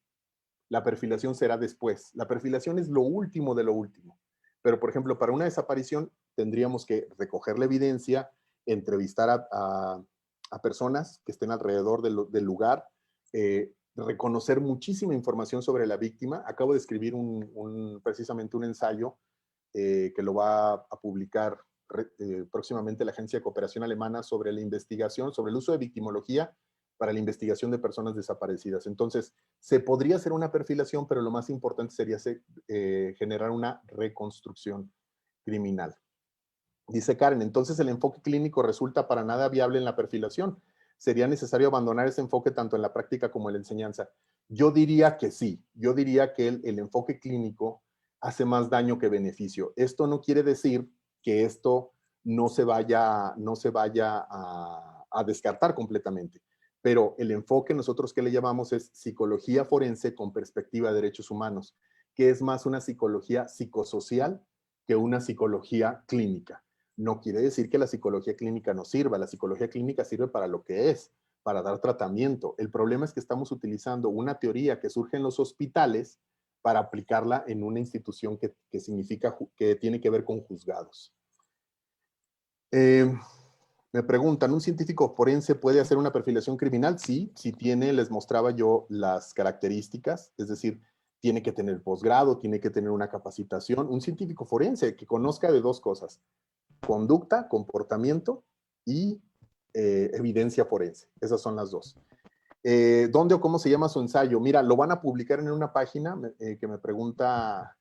La perfilación será después. La perfilación es lo último de lo último. Pero, por ejemplo, para una desaparición tendríamos que recoger la evidencia, entrevistar a personas que estén alrededor del lugar, reconocer muchísima información sobre la víctima. Acabo de escribir precisamente un ensayo que lo va a publicar próximamente la Agencia de Cooperación Alemana sobre la investigación, sobre el uso de victimología para la investigación de personas desaparecidas. Entonces, se podría hacer una perfilación, pero lo más importante sería generar una reconstrucción criminal. Dice Karen, entonces el enfoque clínico resulta para nada viable en la perfilación. ¿Sería necesario abandonar ese enfoque tanto en la práctica como en la enseñanza? Yo diría que sí. Yo diría que el enfoque clínico hace más daño que beneficio. Esto no quiere decir que esto no se vaya a descartar completamente. Pero el enfoque nosotros que le llamamos es psicología forense con perspectiva de derechos humanos. que es más una psicología psicosocial que una psicología clínica. No quiere decir que la psicología clínica no sirva, la psicología clínica sirve para lo que es, para dar tratamiento. El problema es que estamos utilizando una teoría que surge en los hospitales para aplicarla en una institución que significa, que tiene que ver con juzgados. Me preguntan, ¿un científico forense puede hacer una perfilación criminal? Sí, si tiene, les mostraba yo las características, es decir, tiene que tener posgrado, tiene que tener una capacitación. Un científico forense que conozca de dos cosas, conducta, comportamiento y evidencia forense. Esas son las dos. ¿Dónde o cómo se llama su ensayo? Mira, lo van a publicar en una página que me pregunta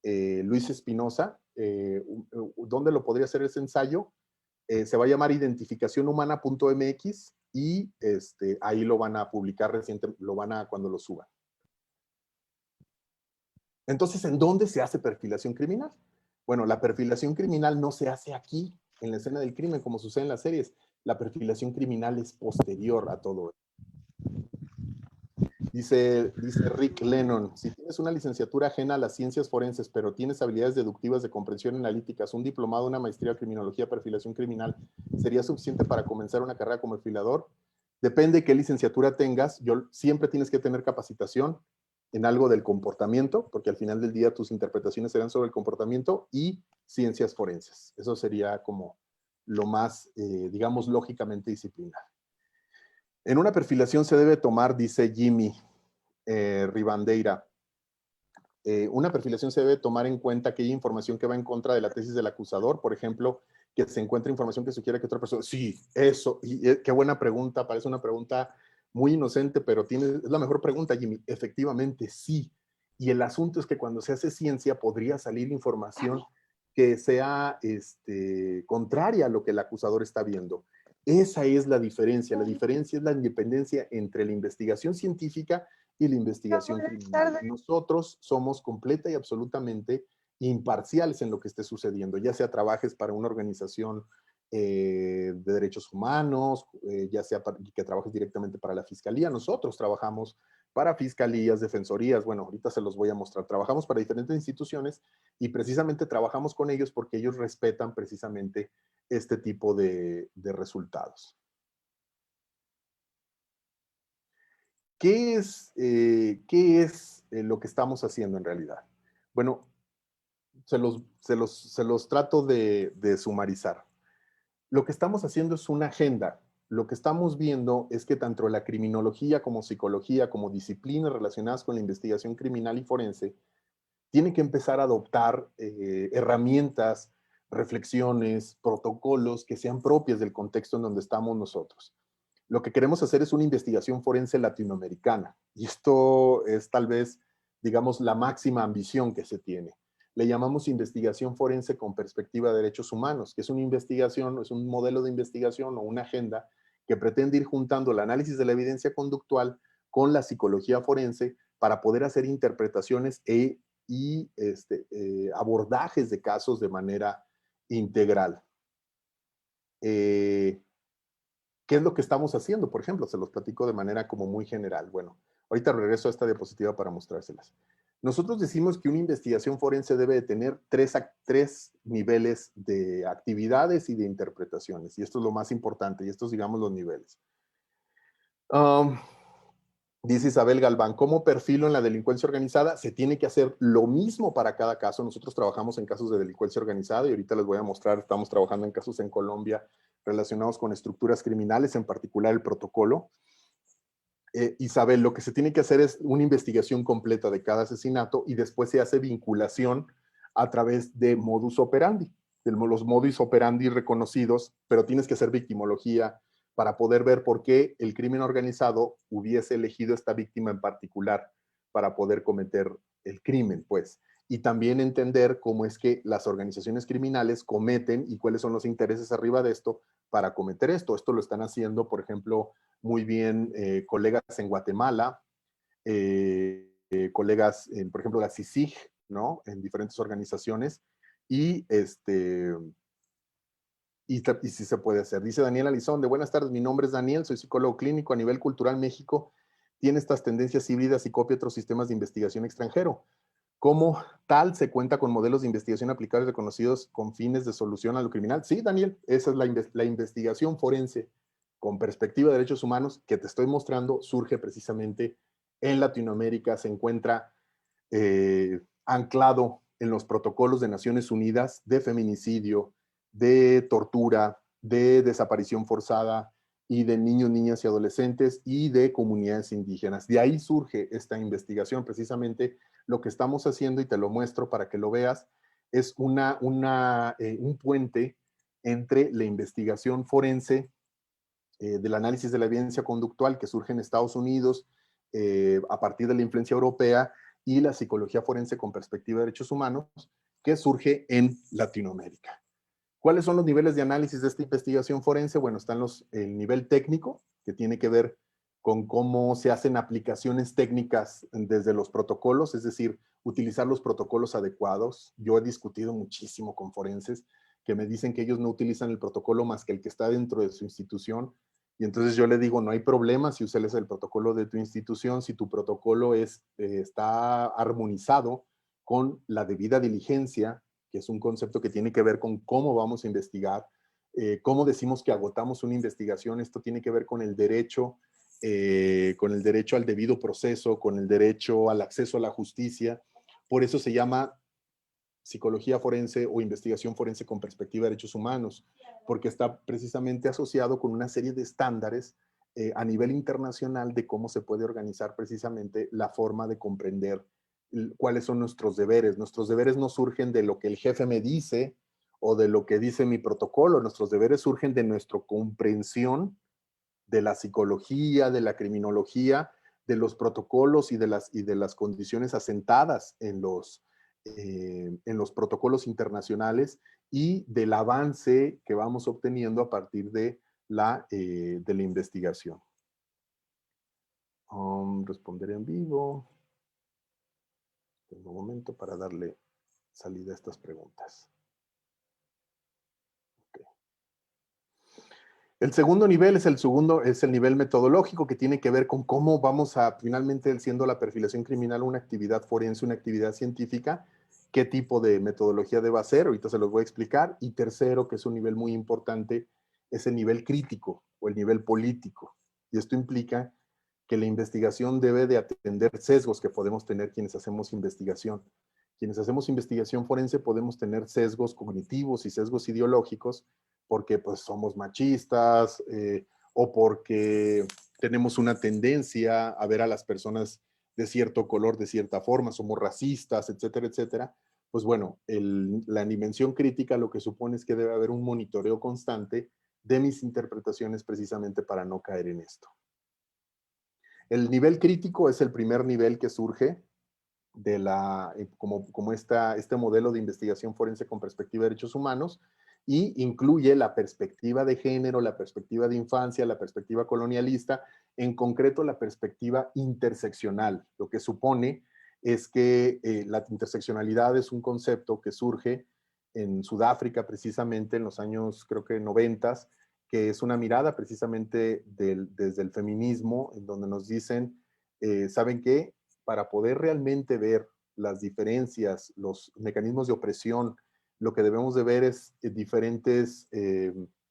Luis Espinosa. ¿Dónde lo podría hacer ese ensayo? Se va a llamar identificacionhumana.mx y ahí lo van a publicar cuando lo suban. Entonces, ¿en dónde se hace perfilación criminal? Bueno, la perfilación criminal no se hace aquí, en la escena del crimen, como sucede en las series. La perfilación criminal es posterior a todo esto. Dice Rick Lennon, si tienes una licenciatura ajena a las ciencias forenses, pero tienes habilidades deductivas de comprensión analíticas, un diplomado, una maestría en criminología, perfilación criminal, ¿sería suficiente para comenzar una carrera como perfilador? Depende de qué licenciatura tengas. Siempre tienes que tener capacitación en algo del comportamiento, porque al final del día tus interpretaciones serán sobre el comportamiento y ciencias forenses. Eso sería como lo más, digamos, lógicamente disciplinar. En una perfilación se debe tomar, dice Jimmy Ribandeira, una perfilación se debe tomar en cuenta aquella información que va en contra de la tesis del acusador, por ejemplo, que se encuentre información que sugiere que otra persona... Sí, eso, y qué buena pregunta, parece una pregunta muy inocente, pero es la mejor pregunta, Jimmy. Efectivamente, sí. Y el asunto es que cuando se hace ciencia podría salir información que sea contraria a lo que el acusador está viendo. Esa es la diferencia. La diferencia es la independencia entre la investigación científica y la investigación criminal. Nosotros somos completa y absolutamente imparciales en lo que esté sucediendo, ya sea trabajes para una organización de derechos humanos, ya sea que trabajes directamente para la fiscalía. Nosotros trabajamos para fiscalías, defensorías, bueno, ahorita se los voy a mostrar. Trabajamos para diferentes instituciones y precisamente trabajamos con ellos porque ellos respetan precisamente este tipo de resultados. ¿Qué es lo que estamos haciendo en realidad? Bueno, se los trato de sumarizar. Lo que estamos haciendo es una agenda. Lo que estamos viendo es que tanto la criminología como psicología, como disciplinas relacionadas con la investigación criminal y forense, tienen que empezar a adoptar herramientas, reflexiones, protocolos que sean propias del contexto en donde estamos nosotros. Lo que queremos hacer es una investigación forense latinoamericana. Y esto es tal vez, digamos, la máxima ambición que se tiene. Le llamamos investigación forense con perspectiva de derechos humanos, que es una investigación, es un modelo de investigación o una agenda que pretende ir juntando el análisis de la evidencia conductual con la psicología forense para poder hacer interpretaciones y abordajes de casos de manera integral. ¿Qué es lo que estamos haciendo? Por ejemplo, se los platico de manera como muy general. Bueno, ahorita regreso a esta diapositiva para mostrárselas. Nosotros decimos que una investigación forense debe de tener tres niveles de actividades y de interpretaciones, y esto es lo más importante, y estos, digamos, los niveles. Dice Isabel Galván, ¿cómo perfilo en la delincuencia organizada? Se tiene que hacer lo mismo para cada caso. Nosotros trabajamos en casos de delincuencia organizada y ahorita les voy a mostrar, estamos trabajando en casos en Colombia relacionados con estructuras criminales, en particular el protocolo. Isabel, lo que se tiene que hacer es una investigación completa de cada asesinato y después se hace vinculación a través de modus operandi, de los modus operandi reconocidos, pero tienes que hacer victimología para poder ver por qué el crimen organizado hubiese elegido esta víctima en particular para poder cometer el crimen, pues. Y también entender cómo es que las organizaciones criminales cometen y cuáles son los intereses arriba de esto para cometer esto. Esto lo están haciendo, por ejemplo, muy bien colegas en Guatemala, colegas, por ejemplo, la CICIG, ¿no? En diferentes organizaciones, y sí se puede hacer. Dice Daniel Alizón, de buenas tardes, mi nombre es Daniel, soy psicólogo clínico a nivel cultural. México tiene estas tendencias híbridas y copia otros sistemas de investigación extranjero. Como tal, se cuenta con modelos de investigación aplicables reconocidos con fines de solución a lo criminal. Sí, Daniel, esa es la investigación forense con perspectiva de derechos humanos que te estoy mostrando, surge precisamente en Latinoamérica, se encuentra anclado en los protocolos de Naciones Unidas de feminicidio, de tortura, de desaparición forzada y de niños, niñas y adolescentes y de comunidades indígenas. De ahí surge esta investigación. Precisamente lo que estamos haciendo, y te lo muestro para que lo veas, es un puente entre la investigación forense del análisis de la evidencia conductual que surge en Estados Unidos a partir de la influencia europea y la psicología forense con perspectiva de derechos humanos que surge en Latinoamérica. ¿Cuáles son los niveles de análisis de esta investigación forense? Bueno, están el nivel técnico, que tiene que ver con cómo se hacen aplicaciones técnicas desde los protocolos, es decir, utilizar los protocolos adecuados. Yo he discutido muchísimo con forenses que me dicen que ellos no utilizan el protocolo más que el que está dentro de su institución. Y entonces yo le digo, no hay problema si usas el protocolo de tu institución, si tu protocolo está armonizado con la debida diligencia, que es un concepto que tiene que ver con cómo vamos a investigar, cómo decimos que agotamos una investigación. Esto tiene que ver con el derecho al debido proceso, con el derecho al acceso a la justicia. Por eso se llama psicología forense o investigación forense con perspectiva de derechos humanos, porque está precisamente asociado con una serie de estándares a nivel internacional de cómo se puede organizar precisamente la forma de comprender cuáles son nuestros deberes. Nuestros deberes no surgen de lo que el jefe me dice o de lo que dice mi protocolo. Nuestros deberes surgen de nuestra comprensión de la psicología, de la criminología, de los protocolos y de las condiciones asentadas en los protocolos internacionales y del avance que vamos obteniendo a partir de la investigación. Responder en vivo. Tengo un momento para darle salida a estas preguntas. Okay. El segundo nivel es el nivel metodológico, que tiene que ver con cómo vamos a, finalmente, siendo la perfilación criminal una actividad forense, una actividad científica, qué tipo de metodología debe ser, ahorita se los voy a explicar. Y tercero, que es un nivel muy importante, es el nivel crítico o el nivel político. Y esto implica que la investigación debe de atender sesgos que podemos tener quienes hacemos investigación. Quienes hacemos investigación forense podemos tener sesgos cognitivos y sesgos ideológicos porque pues somos machistas o porque tenemos una tendencia a ver a las personas de cierto color, de cierta forma, somos racistas, etcétera, etcétera. Pues bueno, la dimensión crítica lo que supone es que debe haber un monitoreo constante de mis interpretaciones precisamente para no caer en esto. El nivel crítico es el primer nivel que surge de como este modelo de investigación forense con perspectiva de derechos humanos, y incluye la perspectiva de género, la perspectiva de infancia, la perspectiva colonialista, en concreto la perspectiva interseccional. Lo que supone es que la interseccionalidad es un concepto que surge en Sudáfrica precisamente en los años, creo que 90, que es una mirada precisamente desde el feminismo, en donde nos dicen, ¿saben qué? Para poder realmente ver las diferencias, los mecanismos de opresión, lo que debemos de ver es diferentes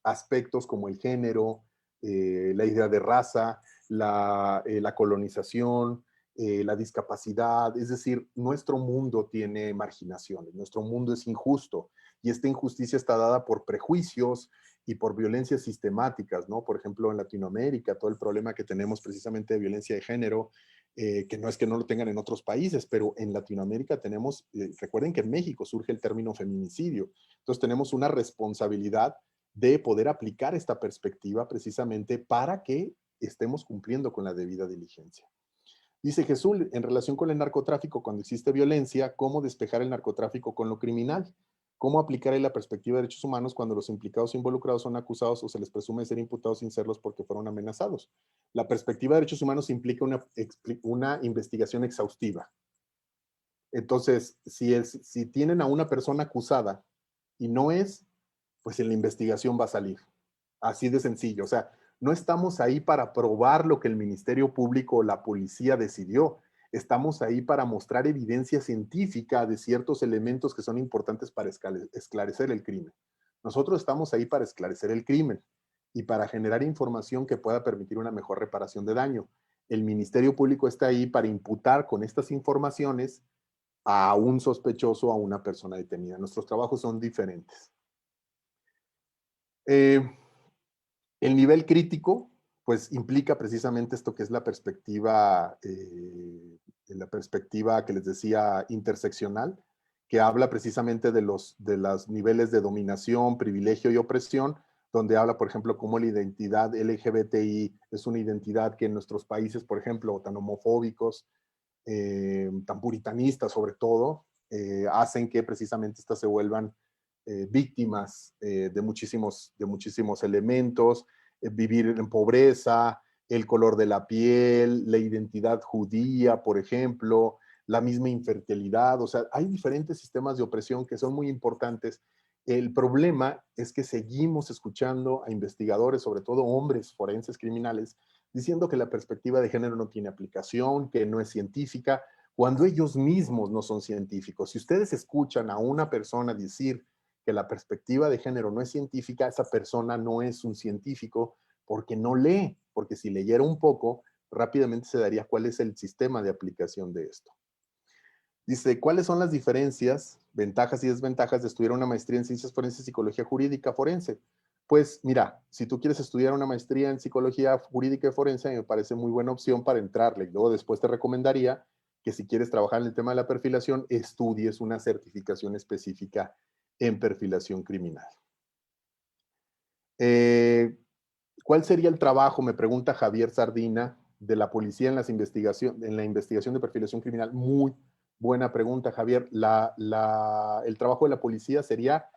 aspectos como el género, la idea de raza, la colonización, la discapacidad. Es decir, nuestro mundo tiene marginaciones, nuestro mundo es injusto y esta injusticia está dada por prejuicios y por violencias sistemáticas, ¿no? Por ejemplo, en Latinoamérica, todo el problema que tenemos precisamente de violencia de género, que no es que no lo tengan en otros países, pero en Latinoamérica tenemos, recuerden que en México surge el término feminicidio, entonces tenemos una responsabilidad de poder aplicar esta perspectiva precisamente para que estemos cumpliendo con la debida diligencia. Dice Jesús, en relación con el narcotráfico, cuando existe violencia, ¿cómo despejar el narcotráfico con lo criminal? ¿Cómo aplicar ahí la perspectiva de derechos humanos cuando los implicados o involucrados son acusados o se les presume ser imputados sin serlos porque fueron amenazados? La perspectiva de derechos humanos implica una investigación exhaustiva. Entonces, si tienen a una persona acusada y no es, pues en la investigación va a salir. Así de sencillo. O sea, no estamos ahí para probar lo que el Ministerio Público o la policía decidió. Estamos ahí para mostrar evidencia científica de ciertos elementos que son importantes para esclarecer el crimen. Nosotros estamos ahí para esclarecer el crimen y para generar información que pueda permitir una mejor reparación de daño. El Ministerio Público está ahí para imputar con estas informaciones a un sospechoso o a una persona detenida. Nuestros trabajos son diferentes. El nivel crítico, pues implica precisamente esto que es la perspectiva que les decía interseccional, que habla precisamente de los niveles de dominación, privilegio y opresión, donde habla, por ejemplo, cómo la identidad LGBTI es una identidad que en nuestros países, por ejemplo, tan homofóbicos, tan puritanistas sobre todo, hacen que precisamente estas se vuelvan víctimas de muchísimos elementos, vivir en pobreza, el color de la piel, la identidad judía, por ejemplo, la misma infertilidad. O sea, hay diferentes sistemas de opresión que son muy importantes. El problema es que seguimos escuchando a investigadores, sobre todo hombres forenses criminales, diciendo que la perspectiva de género no tiene aplicación, que no es científica, cuando ellos mismos no son científicos. Si ustedes escuchan a una persona decir que la perspectiva de género no es científica, esa persona no es un científico porque no lee, porque si leyera un poco, rápidamente se daría cuál es el sistema de aplicación de esto. Dice, ¿cuáles son las diferencias, ventajas y desventajas de estudiar una maestría en ciencias forenses y psicología jurídica forense? Pues mira, si tú quieres estudiar una maestría en psicología jurídica y forense, me parece muy buena opción para entrarle. Y luego después te recomendaría que si quieres trabajar en el tema de la perfilación, estudies una certificación específica en perfilación criminal. ¿Cuál sería el trabajo, me pregunta Javier Sardina, de la policía en la investigación de perfilación criminal? Muy buena pregunta, Javier. El trabajo de la policía sería,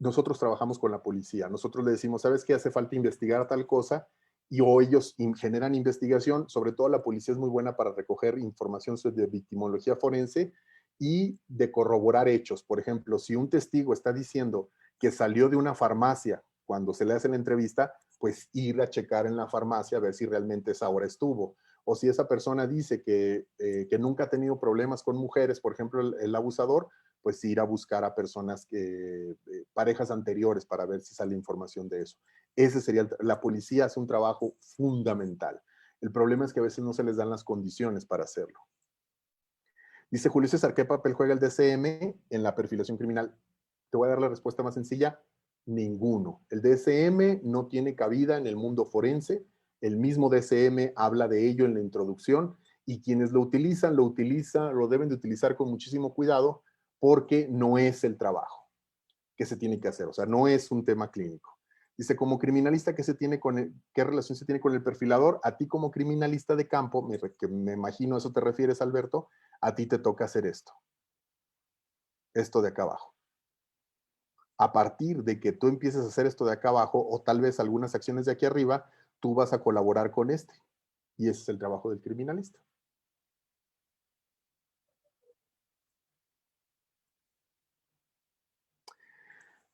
nosotros trabajamos con la policía, nosotros le decimos, ¿sabes qué? Hace falta investigar tal cosa, y o ellos generan investigación. Sobre todo la policía es muy buena para recoger información sobre victimología forense y de corroborar hechos. Por ejemplo, si un testigo está diciendo que salió de una farmacia cuando se le hace la entrevista, pues ir a checar en la farmacia a ver si realmente esa hora estuvo. O si esa persona dice que nunca ha tenido problemas con mujeres, por ejemplo, el abusador, pues ir a buscar a personas parejas anteriores para ver si sale información de eso. Ese sería, la policía hace un trabajo fundamental. El problema es que a veces no se les dan las condiciones para hacerlo. Dice Julio César, ¿qué papel juega el DSM en la perfilación criminal? Te voy a dar la respuesta más sencilla. Ninguno. El DSM no tiene cabida en el mundo forense. El mismo DSM habla de ello en la introducción y quienes lo deben de utilizar con muchísimo cuidado porque no es el trabajo que se tiene que hacer. O sea, no es un tema clínico. Dice, como criminalista, ¿qué relación se tiene con el perfilador? A ti como criminalista de campo, que me imagino a eso te refieres, Alberto, a ti te toca hacer esto. Esto de acá abajo. A partir de que tú empieces a hacer esto de acá abajo, o tal vez algunas acciones de aquí arriba, tú vas a colaborar con este. Y ese es el trabajo del criminalista.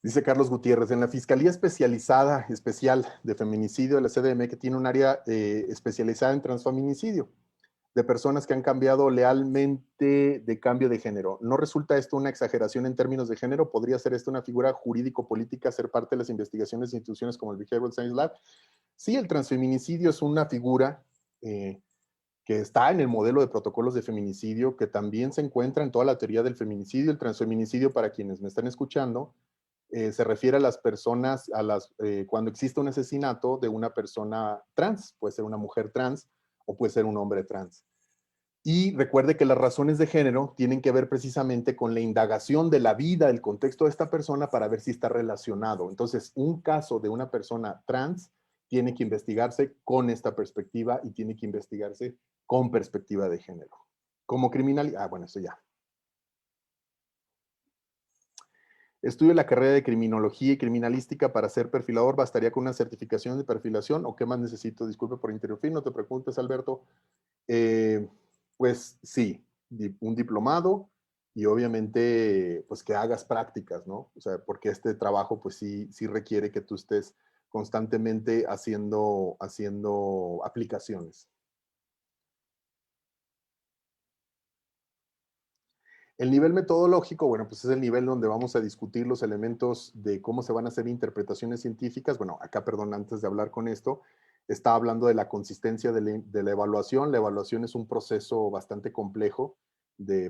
Dice Carlos Gutiérrez, en la Fiscalía Especial de Feminicidio de la CDM, que tiene un área especializada en transfeminicidio, de personas que han cambiado lealmente de cambio de género. ¿No resulta esto una exageración en términos de género? ¿Podría ser esto una figura jurídico-política, ser parte de las investigaciones de instituciones como el Behavioral Science Lab? Sí, el transfeminicidio es una figura que está en el modelo de protocolos de feminicidio, que también se encuentra en toda la teoría del feminicidio. El transfeminicidio, para quienes me están escuchando, se refiere a las personas, cuando existe un asesinato de una persona trans, puede ser una mujer trans o puede ser un hombre trans. Y recuerde que las razones de género tienen que ver precisamente con la indagación de la vida, del contexto de esta persona para ver si está relacionado. Entonces, un caso de una persona trans tiene que investigarse con esta perspectiva y tiene que investigarse con perspectiva de género. Como criminal, bueno, eso ya. Estudio la carrera de criminología y criminalística para ser perfilador. ¿Bastaría con una certificación de perfilación o qué más necesito? Disculpe por interrumpir, no te preocupes, Alberto. Pues sí, un diplomado y obviamente pues que hagas prácticas, ¿no? O sea, porque este trabajo pues sí requiere que tú estés constantemente haciendo aplicaciones. El nivel metodológico, bueno, pues es el nivel donde vamos a discutir los elementos de cómo se van a hacer interpretaciones científicas. Bueno, acá, perdón, antes de hablar con esto, está hablando de la consistencia de la evaluación. La evaluación es un proceso bastante complejo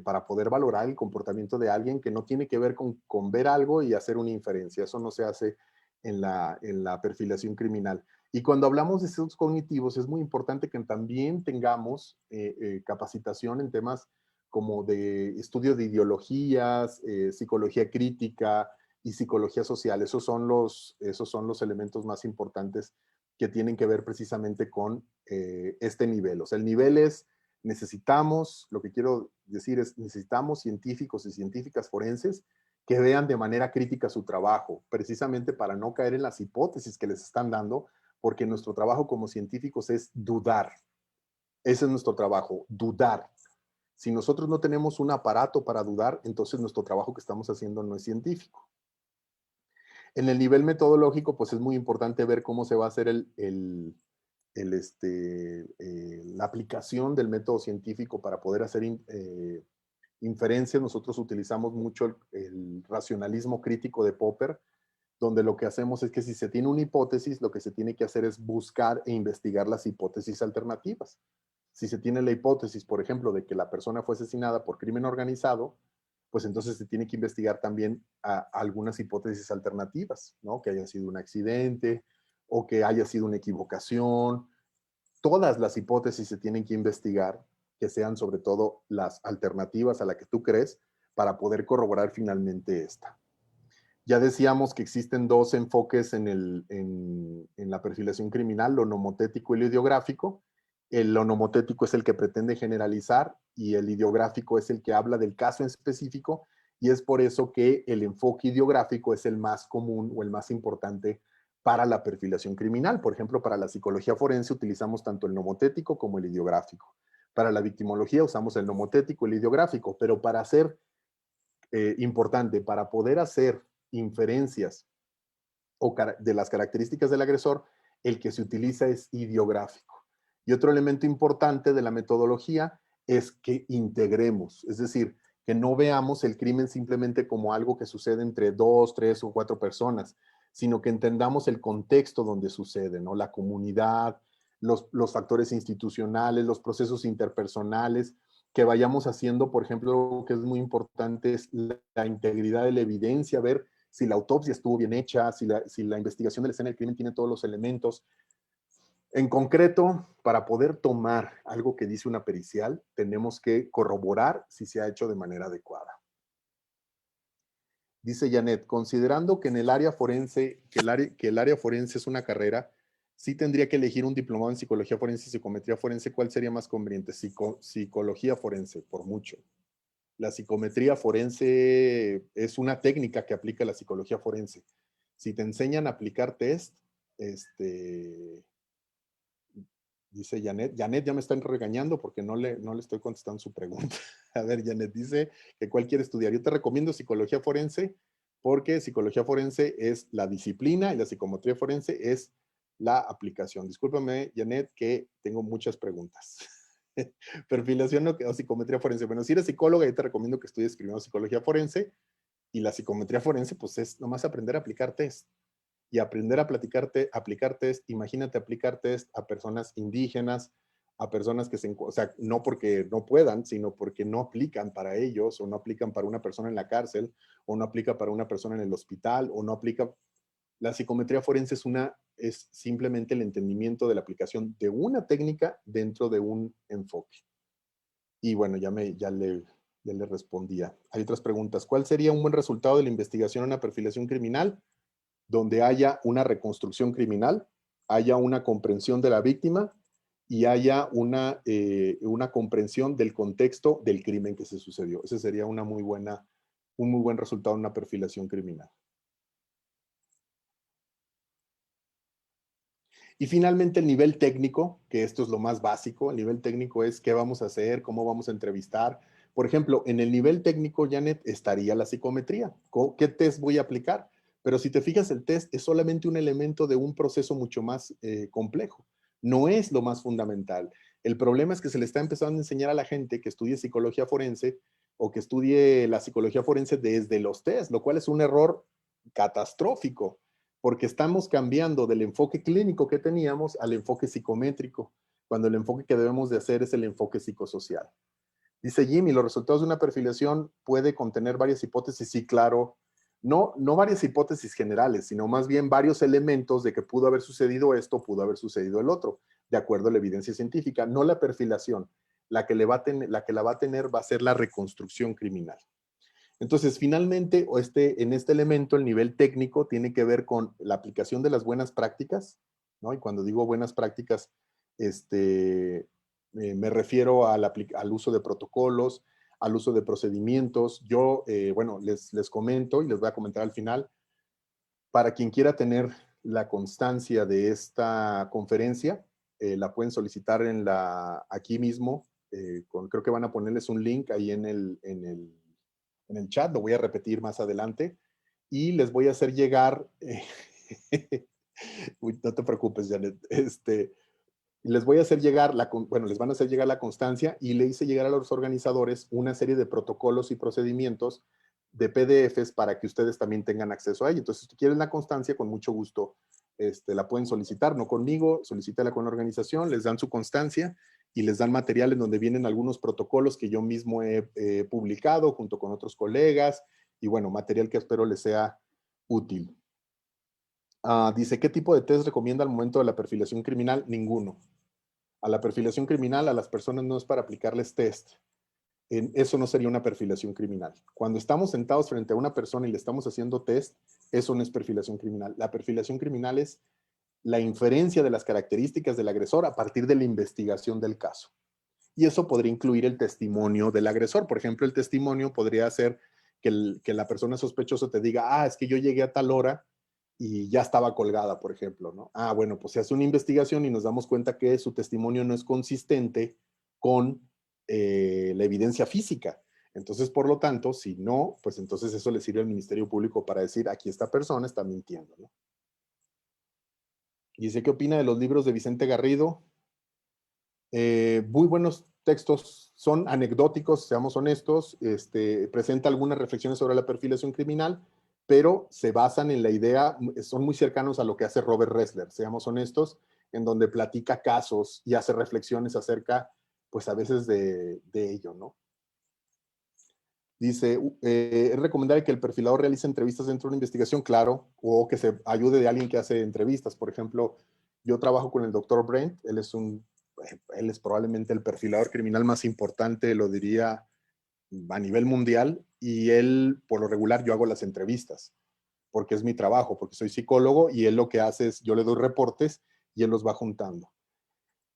para poder valorar el comportamiento de alguien, que no tiene que ver con ver algo y hacer una inferencia. Eso no se hace en la perfilación criminal. Y cuando hablamos de sesgos cognitivos, es muy importante que también tengamos capacitación en temas como de estudio de ideologías, psicología crítica y psicología social. Esos son los elementos más importantes que tienen que ver precisamente con este nivel. O sea, el nivel es, necesitamos, lo que quiero decir es, necesitamos científicos y científicas forenses que vean de manera crítica su trabajo, precisamente para no caer en las hipótesis que les están dando, porque nuestro trabajo como científicos es dudar. Ese es nuestro trabajo, dudar. Si nosotros no tenemos un aparato para dudar, entonces nuestro trabajo que estamos haciendo no es científico. En el nivel metodológico, pues es muy importante ver cómo se va a hacer la aplicación del método científico para poder hacer inferencias. Nosotros utilizamos mucho el racionalismo crítico de Popper, donde lo que hacemos es que si se tiene una hipótesis, lo que se tiene que hacer es buscar e investigar las hipótesis alternativas. Si se tiene la hipótesis, por ejemplo, de que la persona fue asesinada por crimen organizado, pues entonces se tiene que investigar también algunas hipótesis alternativas, ¿no? Que haya sido un accidente o que haya sido una equivocación. Todas las hipótesis se tienen que investigar, que sean sobre todo las alternativas a la que tú crees, para poder corroborar finalmente esta. Ya decíamos que existen dos enfoques en la perfilación criminal, lo nomotético y lo ideográfico. Lo nomotético es el que pretende generalizar y el ideográfico es el que habla del caso en específico, y es por eso que el enfoque ideográfico es el más común o el más importante para la perfilación criminal. Por ejemplo, para la psicología forense utilizamos tanto el nomotético como el ideográfico. Para la victimología usamos el nomotético y el ideográfico, pero para hacer importante, para poder hacer inferencias o de las características del agresor, el que se utiliza es ideográfico. Y otro elemento importante de la metodología es que integremos, es decir, que no veamos el crimen simplemente como algo que sucede entre 2, 3 o 4 personas, sino que entendamos el contexto donde sucede, ¿no? La comunidad, los factores institucionales, los procesos interpersonales, que vayamos haciendo, por ejemplo, lo que es muy importante es la integridad de la evidencia, ver si la autopsia estuvo bien hecha, si la investigación de la escena del crimen tiene todos los elementos. En concreto, para poder tomar algo que dice una pericial, tenemos que corroborar si se ha hecho de manera adecuada. Dice Janet, considerando que en el área forense, que el área forense es una carrera, sí tendría que elegir un diplomado en psicología forense y psicometría forense, ¿cuál sería más conveniente? Psicología forense, por mucho. La psicometría forense es una técnica que aplica la psicología forense. Si te enseñan a aplicar test, dice Janet. Janet ya me están regañando porque no le estoy contestando su pregunta. A ver, Janet dice que cuál quiere estudiar. Yo te recomiendo psicología forense porque psicología forense es la disciplina y la psicometría forense es la aplicación. Discúlpame, Janet, que tengo muchas preguntas. Perfilación o psicometría forense. Bueno, si eres psicóloga, yo te recomiendo que estudies primero psicología forense y la psicometría forense, pues es nomás aprender a aplicar test y aprender a aplicar test. Imagínate aplicar test a personas indígenas, a personas que o sea, no porque no puedan, sino porque no aplican para ellos, o no aplican para una persona en la cárcel, o no aplica para una persona en el hospital, o no aplica. La psicometría forense es simplemente el entendimiento de la aplicación de una técnica dentro de un enfoque. Y bueno, ya le respondía. Hay otras preguntas. ¿Cuál sería un buen resultado de la investigación en una perfilación criminal? Donde haya una reconstrucción criminal, haya una comprensión de la víctima y haya una comprensión del contexto del crimen que se sucedió. Ese sería un muy buen resultado en una perfilación criminal. Y finalmente el nivel técnico, que esto es lo más básico. El nivel técnico es qué vamos a hacer, cómo vamos a entrevistar. Por ejemplo, en el nivel técnico, Janet, estaría la psicometría. ¿Qué test voy a aplicar? Pero si te fijas, el test es solamente un elemento de un proceso mucho más complejo. No es lo más fundamental. El problema es que se le está empezando a enseñar a la gente que estudia psicología forense o que estudie la psicología forense desde los test, lo cual es un error catastrófico, porque estamos cambiando del enfoque clínico que teníamos al enfoque psicométrico, cuando el enfoque que debemos de hacer es el enfoque psicosocial. Dice Jimmy, los resultados de una perfilación puede contener varias hipótesis. Sí, claro. No varias hipótesis generales, sino más bien varios elementos de que pudo haber sucedido esto, pudo haber sucedido el otro, de acuerdo a la evidencia científica, no la perfilación. La que la va a tener va a ser la reconstrucción criminal. Entonces, finalmente, en este elemento, el nivel técnico tiene que ver con la aplicación de las buenas prácticas, ¿no? Y cuando digo buenas prácticas, me refiero al uso de protocolos, al uso de procedimientos. Yo, bueno, les comento y les voy a comentar al final, para quien quiera tener la constancia de esta conferencia, la pueden solicitar aquí mismo, creo que van a ponerles un link ahí en el chat, lo voy a repetir más adelante, y les voy a hacer llegar, uy, no te preocupes, Janet, les voy a hacer llegar, bueno, les van a hacer llegar la constancia y le hice llegar a los organizadores una serie de protocolos y procedimientos de PDFs para que ustedes también tengan acceso a ello. Entonces, si quieren la constancia, con mucho gusto la pueden solicitar, no conmigo, solicítala con la organización, les dan su constancia y les dan material en donde vienen algunos protocolos que yo mismo he publicado junto con otros colegas y bueno, material que espero les sea útil. Dice, ¿qué tipo de test recomienda al momento de la perfilación criminal? Ninguno. A la perfilación criminal, a las personas no es para aplicarles test. Eso no sería una perfilación criminal. Cuando estamos sentados frente a una persona y le estamos haciendo test, eso no es perfilación criminal. La perfilación criminal es la inferencia de las características del agresor a partir de la investigación del caso. Y eso podría incluir el testimonio del agresor. Por ejemplo, el testimonio podría ser que la persona sospechosa te diga, es que yo llegué a tal hora y ya estaba colgada, por ejemplo, ¿no? Bueno, pues se hace una investigación y nos damos cuenta que su testimonio no es consistente con la evidencia física. Entonces, por lo tanto, si no, pues entonces eso le sirve al Ministerio Público para decir, aquí esta persona está mintiendo, ¿no? Dice, ¿qué opina de los libros de Vicente Garrido? Muy buenos textos, son anecdóticos, seamos honestos, presenta algunas reflexiones sobre la perfilación criminal, pero se basan en la idea, son muy cercanos a lo que hace Robert Ressler, seamos honestos, en donde platica casos y hace reflexiones acerca, pues a veces de ello, ¿no? Dice, es recomendable que el perfilador realice entrevistas dentro de una investigación, claro, o que se ayude de alguien que hace entrevistas. Por ejemplo, yo trabajo con el doctor Brent, él es probablemente el perfilador criminal más importante, lo diría, a nivel mundial, y él, por lo regular, yo hago las entrevistas, porque es mi trabajo, porque soy psicólogo, y él lo que hace es, yo le doy reportes y él los va juntando.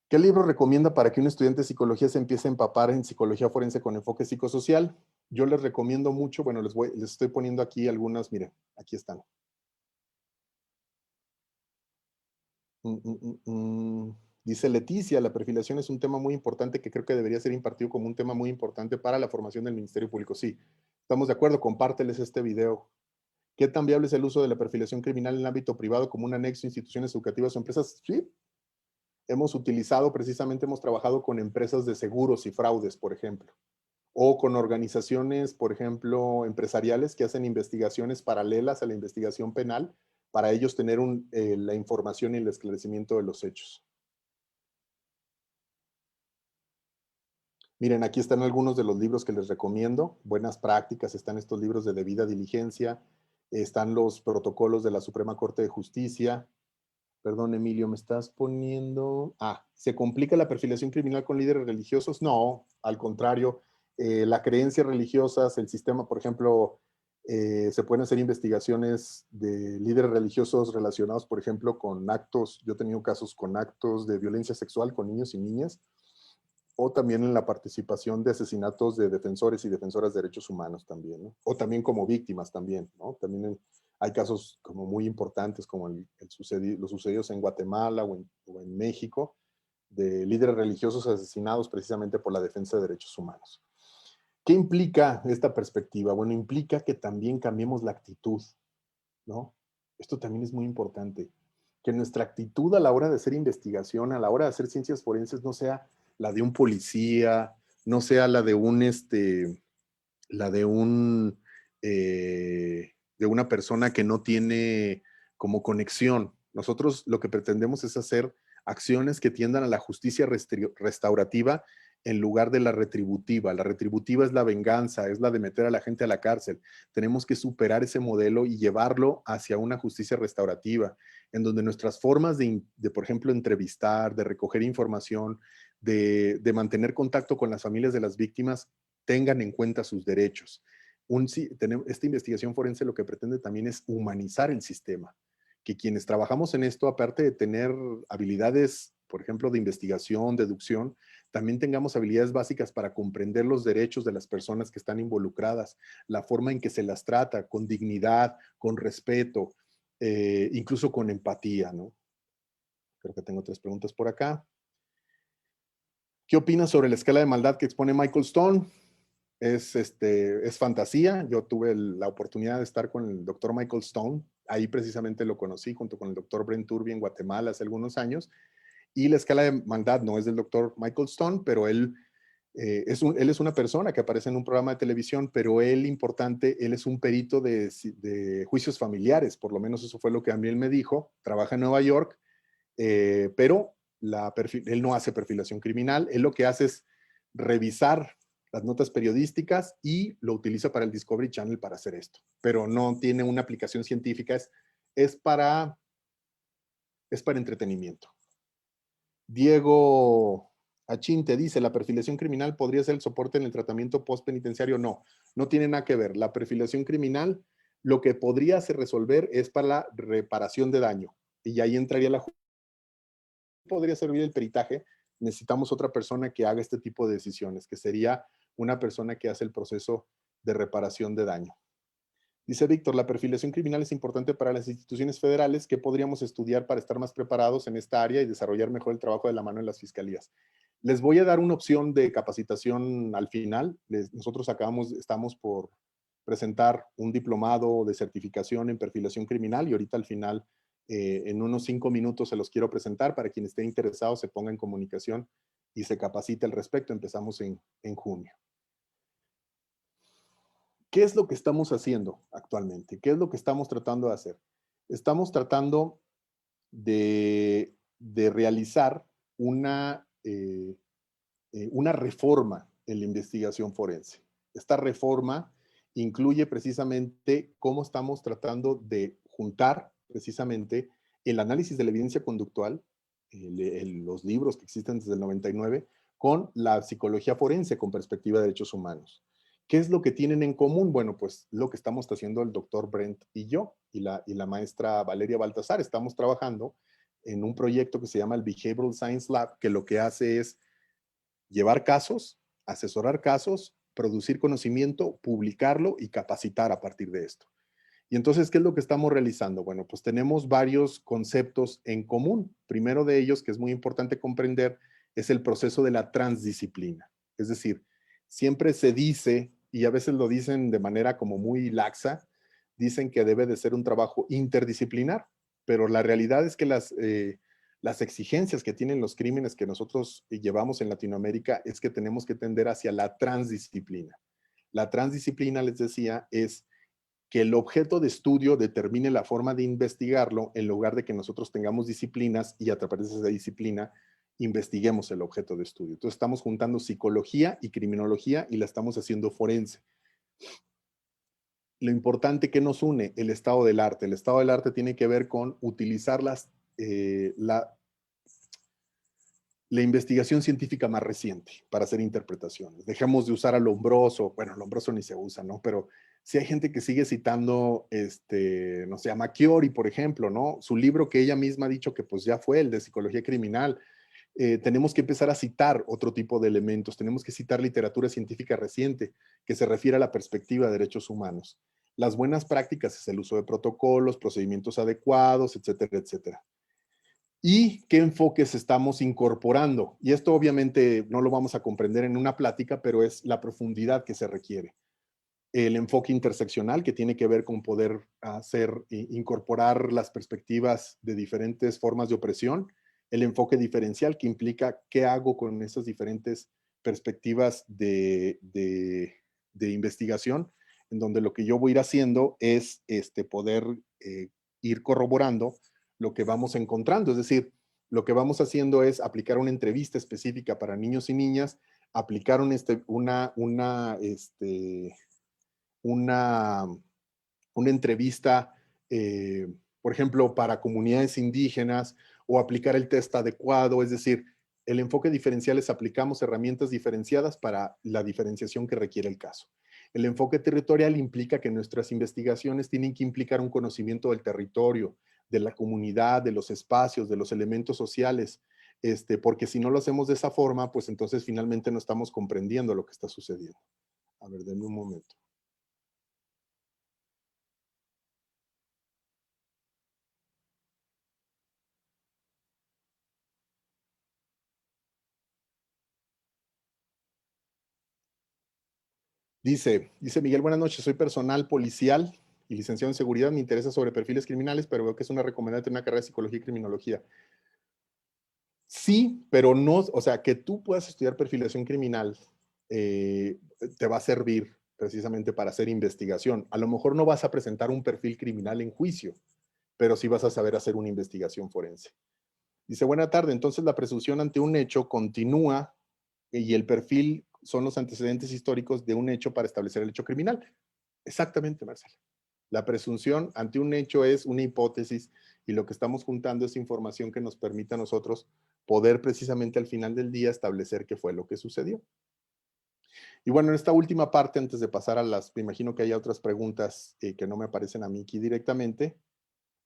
¿Qué libro recomienda para que un estudiante de psicología se empiece a empapar en psicología forense con enfoque psicosocial? Yo les recomiendo mucho, bueno, les estoy poniendo aquí algunas, miren, aquí están. Dice Leticia, la perfilación es un tema muy importante que creo que debería ser impartido como un tema muy importante para la formación del Ministerio Público. Sí, estamos de acuerdo, compárteles este video. ¿Qué tan viable es el uso de la perfilación criminal en el ámbito privado como un anexo a instituciones educativas o empresas? Sí, hemos trabajado con empresas de seguros y fraudes, por ejemplo, o con organizaciones, por ejemplo, empresariales que hacen investigaciones paralelas a la investigación penal para ellos tener la información y el esclarecimiento de los hechos. Miren, aquí están algunos de los libros que les recomiendo. Buenas prácticas, están estos libros de debida diligencia, están los protocolos de la Suprema Corte de Justicia. Perdón, Emilio, me estás poniendo... ¿se complica la perfilación criminal con líderes religiosos? No, al contrario. Las creencias religiosas, el sistema, por ejemplo, se pueden hacer investigaciones de líderes religiosos relacionados, por ejemplo, con actos, yo he tenido casos con actos de violencia sexual con niños y niñas, o también en la participación de asesinatos de defensores y defensoras de derechos humanos también, ¿no? O también como víctimas también, ¿no? También hay casos como muy importantes como los sucedidos en Guatemala o en México, de líderes religiosos asesinados precisamente por la defensa de derechos humanos. ¿Qué implica esta perspectiva? Bueno, implica que también cambiemos la actitud, ¿no? Esto también es muy importante. Que nuestra actitud a la hora de hacer investigación, a la hora de hacer ciencias forenses, no sea la de un policía, no sea la de un la de de una persona que no tiene como conexión. Nosotros lo que pretendemos es hacer acciones que tiendan a la justicia restaurativa en lugar de la retributiva. La retributiva es la venganza, es la de meter a la gente a la cárcel. Tenemos que superar ese modelo y llevarlo hacia una justicia restaurativa, en donde nuestras formas por ejemplo, entrevistar, de recoger información, de mantener contacto con las familias de las víctimas, tengan en cuenta sus derechos. Esta investigación forense lo que pretende también es humanizar el sistema, que quienes trabajamos en esto, aparte de tener habilidades, por ejemplo, de investigación, deducción, también tengamos habilidades básicas para comprender los derechos de las personas que están involucradas, la forma en que se las trata, con dignidad, con respeto, incluso con empatía, ¿no? Creo que tengo 3 preguntas por acá. ¿Qué opinas sobre la escala de maldad que expone Michael Stone? Es fantasía. Yo tuve la oportunidad de estar con el doctor Michael Stone. Ahí precisamente lo conocí junto con el doctor Brent Turbi en Guatemala hace algunos años. Y la escala de maldad no es del doctor Michael Stone, pero él es una persona que aparece en un programa de televisión, pero él es un perito de juicios familiares. Por lo menos eso fue lo que a mí él me dijo. Trabaja en Nueva York, pero él no hace perfilación criminal. Él lo que hace es revisar las notas periodísticas y lo utiliza para el Discovery Channel para hacer esto. Pero no tiene una aplicación científica, es para entretenimiento. Diego Achín te dice, ¿la perfilación criminal podría ser el soporte en el tratamiento postpenitenciario? No, no tiene nada que ver. La perfilación criminal lo que podría hacer resolver es para la reparación de daño. Y ahí entraría podría servir el peritaje. Necesitamos otra persona que haga este tipo de decisiones, que sería una persona que hace el proceso de reparación de daño. Dice Víctor, la perfilación criminal es importante para las instituciones federales. ¿Qué podríamos estudiar para estar más preparados en esta área y desarrollar mejor el trabajo de la mano en las fiscalías? Les voy a dar una opción de capacitación al final. Nosotros estamos por presentar un diplomado de certificación en perfilación criminal y ahorita al final, en unos 5 minutos se los quiero presentar para quien esté interesado se ponga en comunicación y se capacite al respecto. Empezamos en junio. ¿Qué es lo que estamos haciendo actualmente? ¿Qué es lo que estamos tratando de hacer? Estamos tratando de realizar una reforma en la investigación forense. Esta reforma incluye precisamente cómo estamos tratando de juntar precisamente el análisis de la evidencia conductual, los libros que existen desde el 99, con la psicología forense con perspectiva de derechos humanos. ¿Qué es lo que tienen en común? Bueno, pues lo que estamos haciendo el doctor Brent y yo, y la maestra Valeria Baltasar. Estamos trabajando en un proyecto que se llama el Behavioral Science Lab, que lo que hace es llevar casos, asesorar casos, producir conocimiento, publicarlo y capacitar a partir de esto. Y entonces, ¿qué es lo que estamos realizando? Bueno, pues tenemos varios conceptos en común. Primero de ellos, que es muy importante comprender, es el proceso de la transdisciplina. Es decir, siempre se dice, y a veces lo dicen de manera como muy laxa, dicen que debe de ser un trabajo interdisciplinar, pero la realidad es que las exigencias que tienen los crímenes que nosotros llevamos en Latinoamérica es que tenemos que tender hacia la transdisciplina. La transdisciplina, les decía, es que el objeto de estudio determine la forma de investigarlo en lugar de que nosotros tengamos disciplinas y a través de esa disciplina investiguemos el objeto de estudio. Entonces estamos juntando psicología y criminología y la estamos haciendo forense. Lo importante que nos une, el estado del arte. El estado del arte tiene que ver con utilizar la investigación científica más reciente para hacer interpretaciones. Dejemos de usar a Lombroso, bueno, Lombroso ni se usa, ¿no? Pero sí hay gente que sigue citando, no sé, a Macchiori, por ejemplo, ¿no? Su libro que ella misma ha dicho que pues ya fue el de psicología criminal. Tenemos que empezar a citar otro tipo de elementos, tenemos que citar literatura científica reciente que se refiere a la perspectiva de derechos humanos. Las buenas prácticas es el uso de protocolos, procedimientos adecuados, etcétera, etcétera. ¿Y qué enfoques estamos incorporando? Y esto obviamente no lo vamos a comprender en una plática, pero es la profundidad que se requiere. El enfoque interseccional, que tiene que ver con poder incorporar las perspectivas de diferentes formas de opresión. El enfoque diferencial, que implica qué hago con esas diferentes perspectivas de de investigación, en donde lo que yo voy a ir haciendo es poder ir corroborando lo que vamos encontrando. Es decir, lo que vamos haciendo es aplicar una entrevista específica para niños y niñas, aplicar una, una entrevista, por ejemplo, para comunidades indígenas o aplicar el test adecuado. Es decir, el enfoque diferencial es aplicamos herramientas diferenciadas para la diferenciación que requiere el caso. El enfoque territorial implica que nuestras investigaciones tienen que implicar un conocimiento del territorio, de la comunidad, de los espacios, de los elementos sociales, porque si no lo hacemos de esa forma, pues entonces finalmente no estamos comprendiendo lo que está sucediendo. A ver, denme un momento. Dice Miguel, buenas noches, soy personal policial y licenciado en seguridad, me interesa sobre perfiles criminales, pero veo que es una recomendante una carrera de psicología y criminología. Sí, pero no, o sea, que tú puedas estudiar perfilación criminal te va a servir precisamente para hacer investigación. A lo mejor no vas a presentar un perfil criminal en juicio, pero sí vas a saber hacer una investigación forense. Dice, buena tarde, entonces la presunción ante un hecho continúa y el perfil son los antecedentes históricos de un hecho para establecer el hecho criminal. Exactamente, Marcela. La presunción ante un hecho es una hipótesis y lo que estamos juntando es información que nos permite a nosotros poder precisamente al final del día establecer qué fue lo que sucedió. Y bueno, en esta última parte, antes de pasar a las, me imagino que hay otras preguntas que no me aparecen a mí aquí directamente,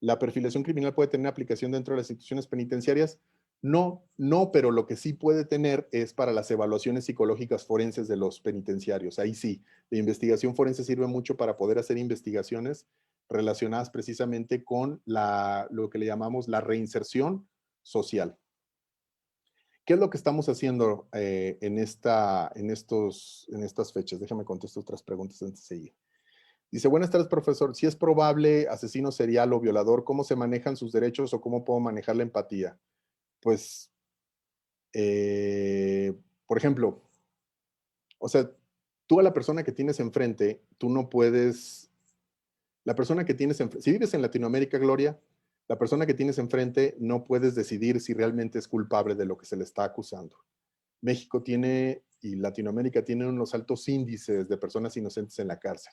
¿la perfilación criminal puede tener aplicación dentro de las instituciones penitenciarias? No, no, pero lo que sí puede tener es para las evaluaciones psicológicas forenses de los penitenciarios. Ahí sí, la investigación forense sirve mucho para poder hacer investigaciones relacionadas precisamente con lo que le llamamos la reinserción social. ¿Qué es lo que estamos haciendo en estas fechas? Déjame contestar otras preguntas antes de seguir. Dice, buenas tardes, profesor. Si es probable asesino serial o violador, ¿cómo se manejan sus derechos o cómo puedo manejar la empatía? Pues, por ejemplo, o sea, tú a la persona que tienes enfrente, tú no puedes, la persona que tienes enfrente, si vives en Latinoamérica, Gloria, la persona que tienes enfrente no puedes decidir si realmente es culpable de lo que se le está acusando. México tiene y Latinoamérica tienen unos altos índices de personas inocentes en la cárcel.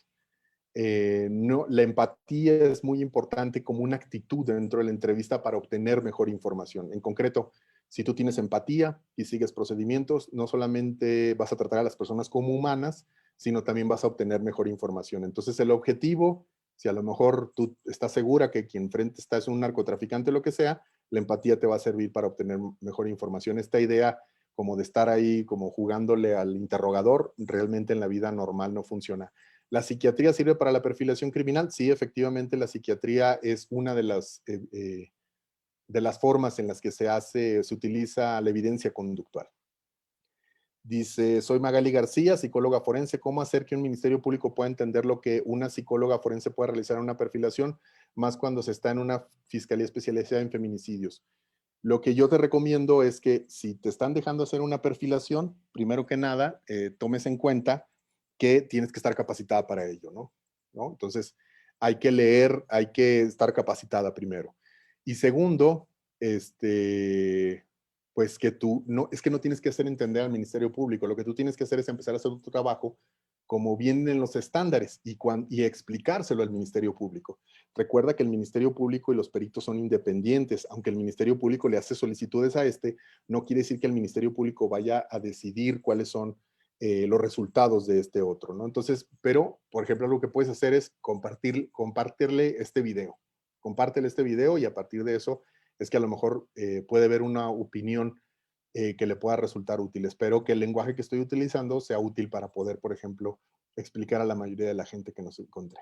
No, la empatía es muy importante como una actitud dentro de la entrevista para obtener mejor información. En concreto, si tú tienes empatía y sigues procedimientos, no solamente vas a tratar a las personas como humanas, sino también vas a obtener mejor información. Entonces, el objetivo, si a lo mejor tú estás segura que quien frente está es un narcotraficante o lo que sea, la empatía te va a servir para obtener mejor información. Esta idea como de estar ahí, como jugándole al interrogador, realmente en la vida normal no funciona. ¿La psiquiatría sirve para la perfilación criminal? Sí, efectivamente, la psiquiatría es una de las formas en las que se utiliza la evidencia conductual. Dice, soy Magali García, psicóloga forense. ¿Cómo hacer que un ministerio público pueda entender lo que una psicóloga forense puede realizar en una perfilación, más cuando se está en una fiscalía especializada en feminicidios? Lo que yo te recomiendo es que si te están dejando hacer una perfilación, primero que nada, tomes en cuenta que tienes que estar capacitada para ello, ¿no? Entonces, hay que leer, hay que estar capacitada primero. Y segundo, pues que tú, no, es que no tienes que hacer entender al Ministerio Público, lo que tú tienes que hacer es empezar a hacer tu trabajo como vienen los estándares y explicárselo al Ministerio Público. Recuerda que el Ministerio Público y los peritos son independientes, aunque el Ministerio Público le hace solicitudes a no quiere decir que el Ministerio Público vaya a decidir cuáles son los resultados de este otro, ¿no? Entonces, pero, por ejemplo, lo que puedes hacer es compartirle este video. Compártele este video y a partir de eso es que a lo mejor puede haber una opinión que le pueda resultar útil. Espero que el lenguaje que estoy utilizando sea útil para poder, por ejemplo, explicar a la mayoría de la gente que nos encontré.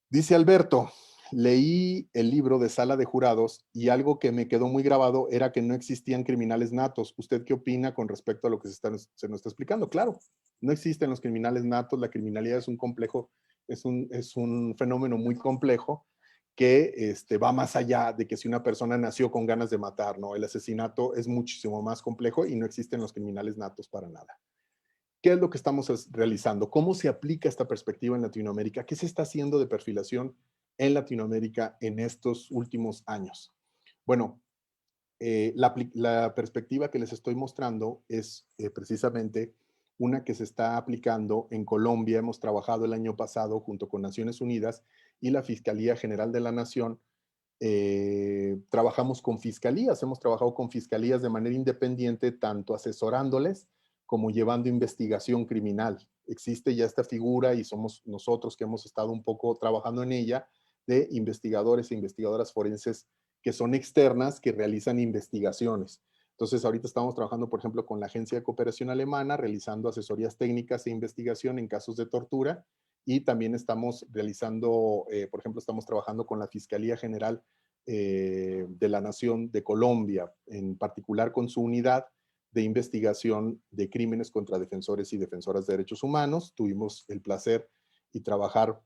Dice Alberto, leí el libro de Sala de Jurados y algo que me quedó muy grabado era que no existían criminales natos. ¿Usted qué opina con respecto a lo que se nos está explicando? Claro, no existen los criminales natos, la criminalidad es un complejo, es un fenómeno muy complejo que va más allá de que si una persona nació con ganas de matar, ¿no? El asesinato es muchísimo más complejo y no existen los criminales natos para nada. ¿Qué es lo que estamos realizando? ¿Cómo se aplica esta perspectiva en Latinoamérica? ¿Qué se está haciendo de perfilación en Latinoamérica en estos últimos años? Bueno, la perspectiva que les estoy mostrando es precisamente una que se está aplicando en Colombia. Hemos trabajado el año pasado junto con Naciones Unidas y la Fiscalía General de la Nación. Trabajamos con fiscalías, hemos trabajado con fiscalías de manera independiente, tanto asesorándoles como llevando investigación criminal. Existe ya esta figura y somos nosotros que hemos estado un poco trabajando en ella, de investigadores e investigadoras forenses que son externas, que realizan investigaciones. Entonces, ahorita estamos trabajando, por ejemplo, con la Agencia de Cooperación Alemana, realizando asesorías técnicas e investigación en casos de tortura, y también estamos realizando, por ejemplo, estamos trabajando con la Fiscalía General de la Nación de Colombia, en particular con su unidad de investigación de crímenes contra defensores y defensoras de derechos humanos. Tuvimos el placer y trabajar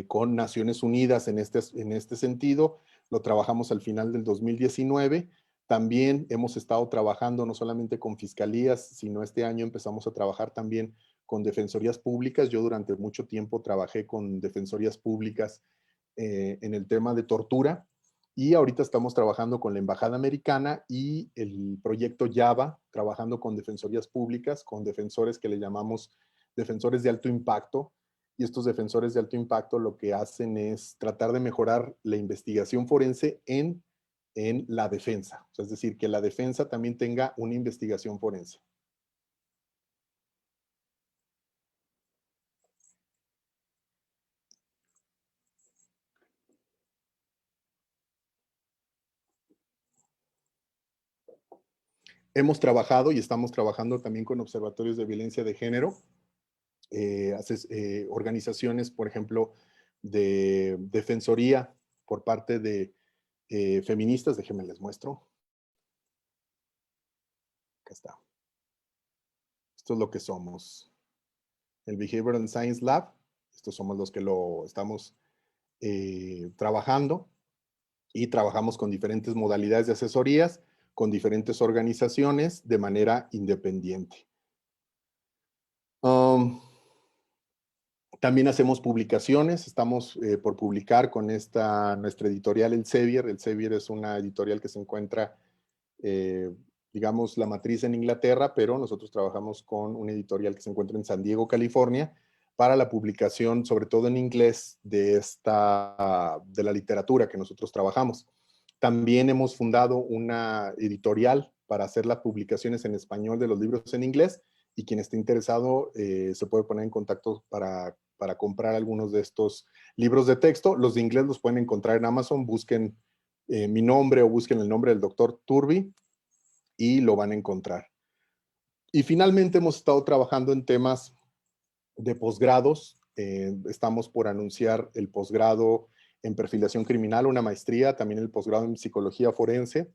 con Naciones Unidas en este sentido. Lo trabajamos al final del 2019. También hemos estado trabajando no solamente con fiscalías, sino este año empezamos a trabajar también con defensorías públicas. Yo durante mucho tiempo trabajé con defensorías públicas en el tema de tortura, y ahorita estamos trabajando con la Embajada Americana y el proyecto Java, trabajando con defensorías públicas, con defensores que le llamamos defensores de alto impacto. Y estos defensores de alto impacto lo que hacen es tratar de mejorar la investigación forense en la defensa. O sea, es decir, que la defensa también tenga una investigación forense. Hemos trabajado y estamos trabajando también con observatorios de violencia de género, organizaciones, por ejemplo, de defensoría por parte de feministas. Déjenme les muestro. Acá está. Esto es lo que somos. El Behavioral Science Lab. Estos somos los que lo estamos trabajando, y trabajamos con diferentes modalidades de asesorías, con diferentes organizaciones de manera independiente. También hacemos publicaciones, estamos por publicar con nuestra editorial Elsevier. Elsevier es una editorial que se encuentra, digamos, la matriz en Inglaterra, pero nosotros trabajamos con una editorial que se encuentra en San Diego, California, para la publicación, sobre todo en inglés, de la literatura que nosotros trabajamos. También hemos fundado una editorial para hacer las publicaciones en español de los libros en inglés, y quien esté interesado se puede poner en contacto para comprar algunos de estos libros de texto. Los de inglés los pueden encontrar en Amazon. Busquen mi nombre o busquen el nombre del doctor Turbi y lo van a encontrar. Y finalmente hemos estado trabajando en temas de posgrados. Estamos por anunciar el posgrado en perfilación criminal, una maestría, también el posgrado en psicología forense.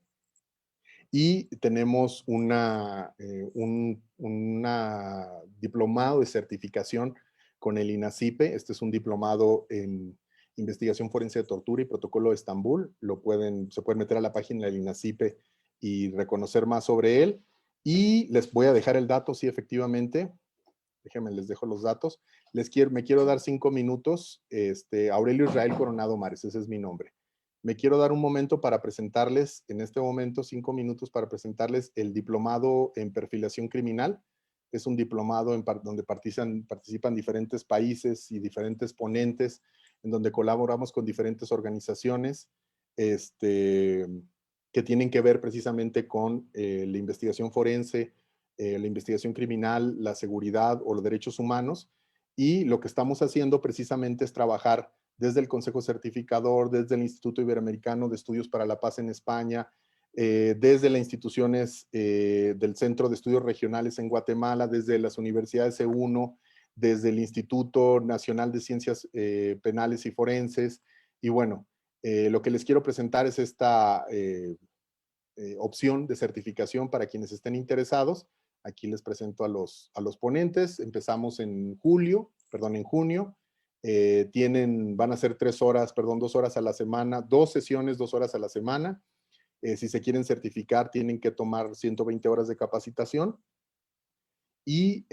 Y tenemos una diplomado de certificación con el INACIPE. Este es un diplomado en investigación forense de tortura y protocolo de Estambul. Se pueden meter a la página del INACIPE y reconocer más sobre él. Y les voy a dejar el dato, sí, efectivamente. Déjenme, les dejo los datos. Me quiero dar 5 minutos. Aurelio Israel Coronado Mares, ese es mi nombre. Me quiero dar un momento para presentarles, en este momento, 5 minutos para presentarles el diplomado en perfilación criminal. Es un diplomado donde participan diferentes países y diferentes ponentes, en donde colaboramos con diferentes organizaciones que tienen que ver precisamente con la investigación forense, la investigación criminal, la seguridad o los derechos humanos. Y lo que estamos haciendo precisamente es trabajar desde el Consejo Certificador, desde el Instituto Iberoamericano de Estudios para la Paz en España, desde las instituciones del Centro de Estudios Regionales en Guatemala, desde las universidades E1, desde el Instituto Nacional de Ciencias Penales y Forenses. Y bueno, lo que les quiero presentar es esta opción de certificación para quienes estén interesados. Aquí les presento a los ponentes. Empezamos en junio. Van a ser 2 horas a la semana, 2 sesiones, 2 horas a la semana. Si se quieren certificar, tienen que tomar 120 horas de capacitación. y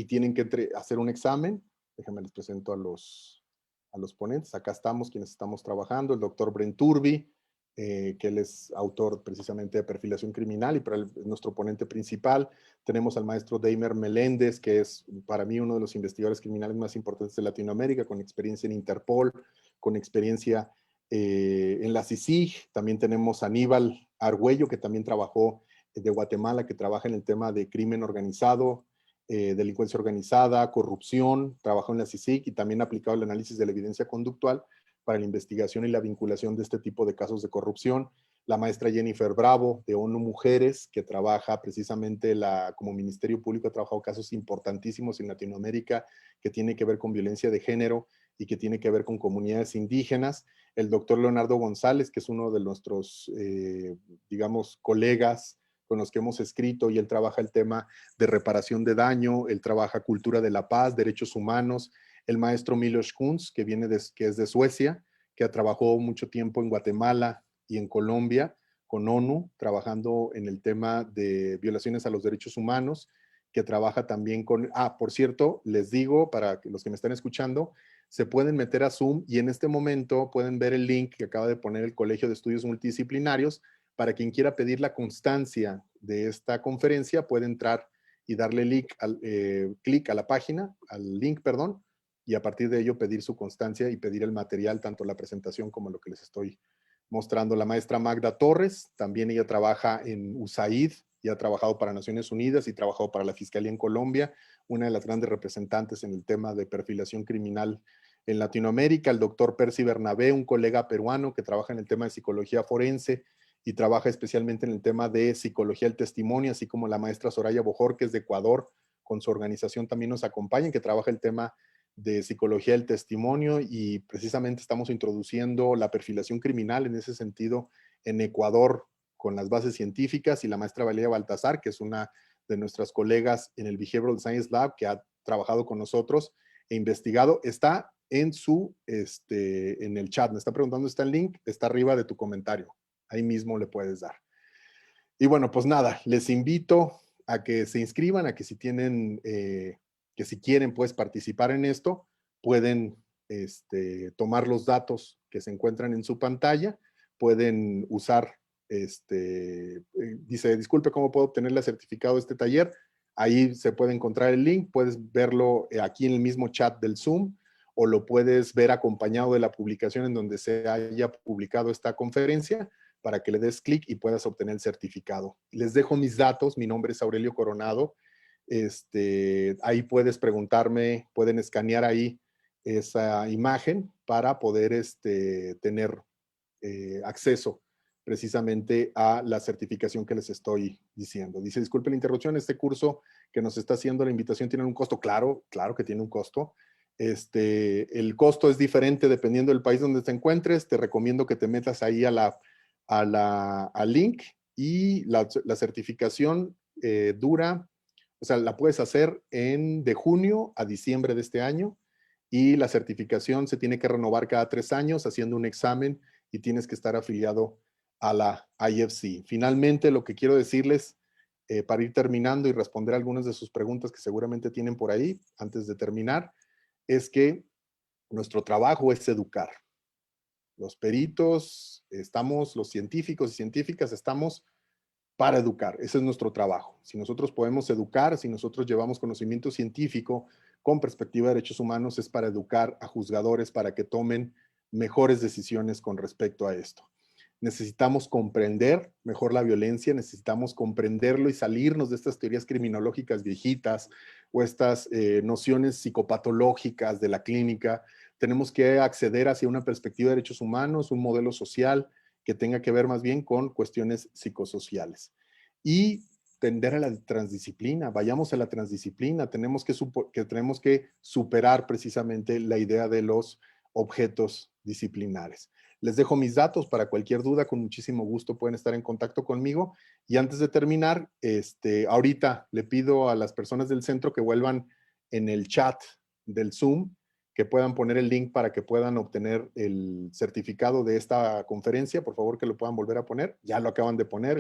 tienen que hacer un examen. Déjenme les presento a los ponentes. Acá estamos, quienes estamos trabajando, el doctor Brent Turbi, que él es autor precisamente de Perfilación Criminal y para nuestro ponente principal. Tenemos al maestro Deimer Meléndez, que es para mí uno de los investigadores criminales más importantes de Latinoamérica, con experiencia en Interpol, con experiencia en la CICIG. También tenemos a Aníbal Argüello, que también trabajó de Guatemala, que trabaja en el tema de crimen organizado, delincuencia organizada, corrupción, trabajó en la CICIG y también ha aplicado el análisis de la evidencia conductual para la investigación y la vinculación de este tipo de casos de corrupción. La maestra Jennifer Bravo, de ONU Mujeres, que trabaja precisamente como Ministerio Público, ha trabajado casos importantísimos en Latinoamérica que tiene que ver con violencia de género y que tiene que ver con comunidades indígenas. El doctor Leonardo González, que es uno de nuestros, digamos, colegas con los que hemos escrito, y él trabaja el tema de reparación de daño, él trabaja cultura de la paz, derechos humanos. El maestro Milos Kunz, que es de Suecia, que trabajó mucho tiempo en Guatemala y en Colombia con ONU, trabajando en el tema de violaciones a los derechos humanos, que trabaja también con... por cierto, les digo, para los que me están escuchando, se pueden meter a Zoom y en este momento pueden ver el link que acaba de poner el Colegio de Estudios Multidisciplinarios. Para quien quiera pedir la constancia de esta conferencia, puede entrar y darle clic a la página, al link, perdón, y a partir de ello pedir su constancia y pedir el material, tanto la presentación como lo que les estoy mostrando. La maestra Magda Torres, también ella trabaja en USAID y ha trabajado para Naciones Unidas y trabajado para la Fiscalía en Colombia, una de las grandes representantes en el tema de perfilación criminal en Latinoamérica. El doctor Percy Bernabé, un colega peruano que trabaja en el tema de psicología forense y trabaja especialmente en el tema de psicología del testimonio, así como la maestra Soraya Bojorquez de Ecuador, con su organización también nos acompaña, que trabaja el tema de psicología del testimonio, y precisamente estamos introduciendo la perfilación criminal en ese sentido en Ecuador con las bases científicas, y la maestra Valeria Baltazar, que es una de nuestras colegas en el Behavioral Science Lab, que ha trabajado con nosotros e investigado, está en en el chat. Me está preguntando, ¿está el link? Está arriba de tu comentario. Ahí mismo le puedes dar. Y bueno, pues nada, les invito a que se inscriban, a que si tienen, que si quieren, pues participar en esto, pueden tomar los datos que se encuentran en su pantalla, pueden usar, dice, disculpe, ¿cómo puedo obtener el certificado de este taller? Ahí se puede encontrar el link, puedes verlo aquí en el mismo chat del Zoom, o lo puedes ver acompañado de la publicación en donde se haya publicado esta conferencia, para que le des clic y puedas obtener el certificado. Les dejo mis datos, mi nombre es Aurelio Coronado. Ahí puedes preguntarme, pueden escanear ahí esa imagen para poder tener acceso precisamente a la certificación que les estoy diciendo. Dice, disculpe la interrupción, este curso que nos está haciendo la invitación tiene un costo. Claro, claro que tiene un costo. El costo es diferente dependiendo del país donde te encuentres. Te recomiendo que te metas ahí al link, y la certificación dura, o sea, la puedes hacer de junio a diciembre de este año, y la certificación se tiene que renovar cada 3 años haciendo un examen, y tienes que estar afiliado a la IFC. Finalmente, lo que quiero decirles, para ir terminando y responder algunas de sus preguntas que seguramente tienen por ahí antes de terminar, es que nuestro trabajo es educar. Los peritos los científicos y científicas estamos para educar. Ese es nuestro trabajo. Si nosotros podemos educar, si nosotros llevamos conocimiento científico con perspectiva de derechos humanos, es para educar a juzgadores para que tomen mejores decisiones con respecto a esto. Necesitamos comprender mejor la violencia, necesitamos comprenderlo y salirnos de estas teorías criminológicas viejitas o estas nociones psicopatológicas de la clínica. Tenemos que acceder hacia una perspectiva de derechos humanos, un modelo social que tenga que ver más bien con cuestiones psicosociales. Y tender a la transdisciplina, vayamos a la transdisciplina, tenemos que superar precisamente la idea de los objetos disciplinares. Les dejo mis datos para cualquier duda, con muchísimo gusto pueden estar en contacto conmigo. Y antes de terminar, ahorita le pido a las personas del centro que vuelvan en el chat del Zoom, que puedan poner el link para que puedan obtener el certificado de esta conferencia. Por favor, que lo puedan volver a poner. Ya lo acaban de poner,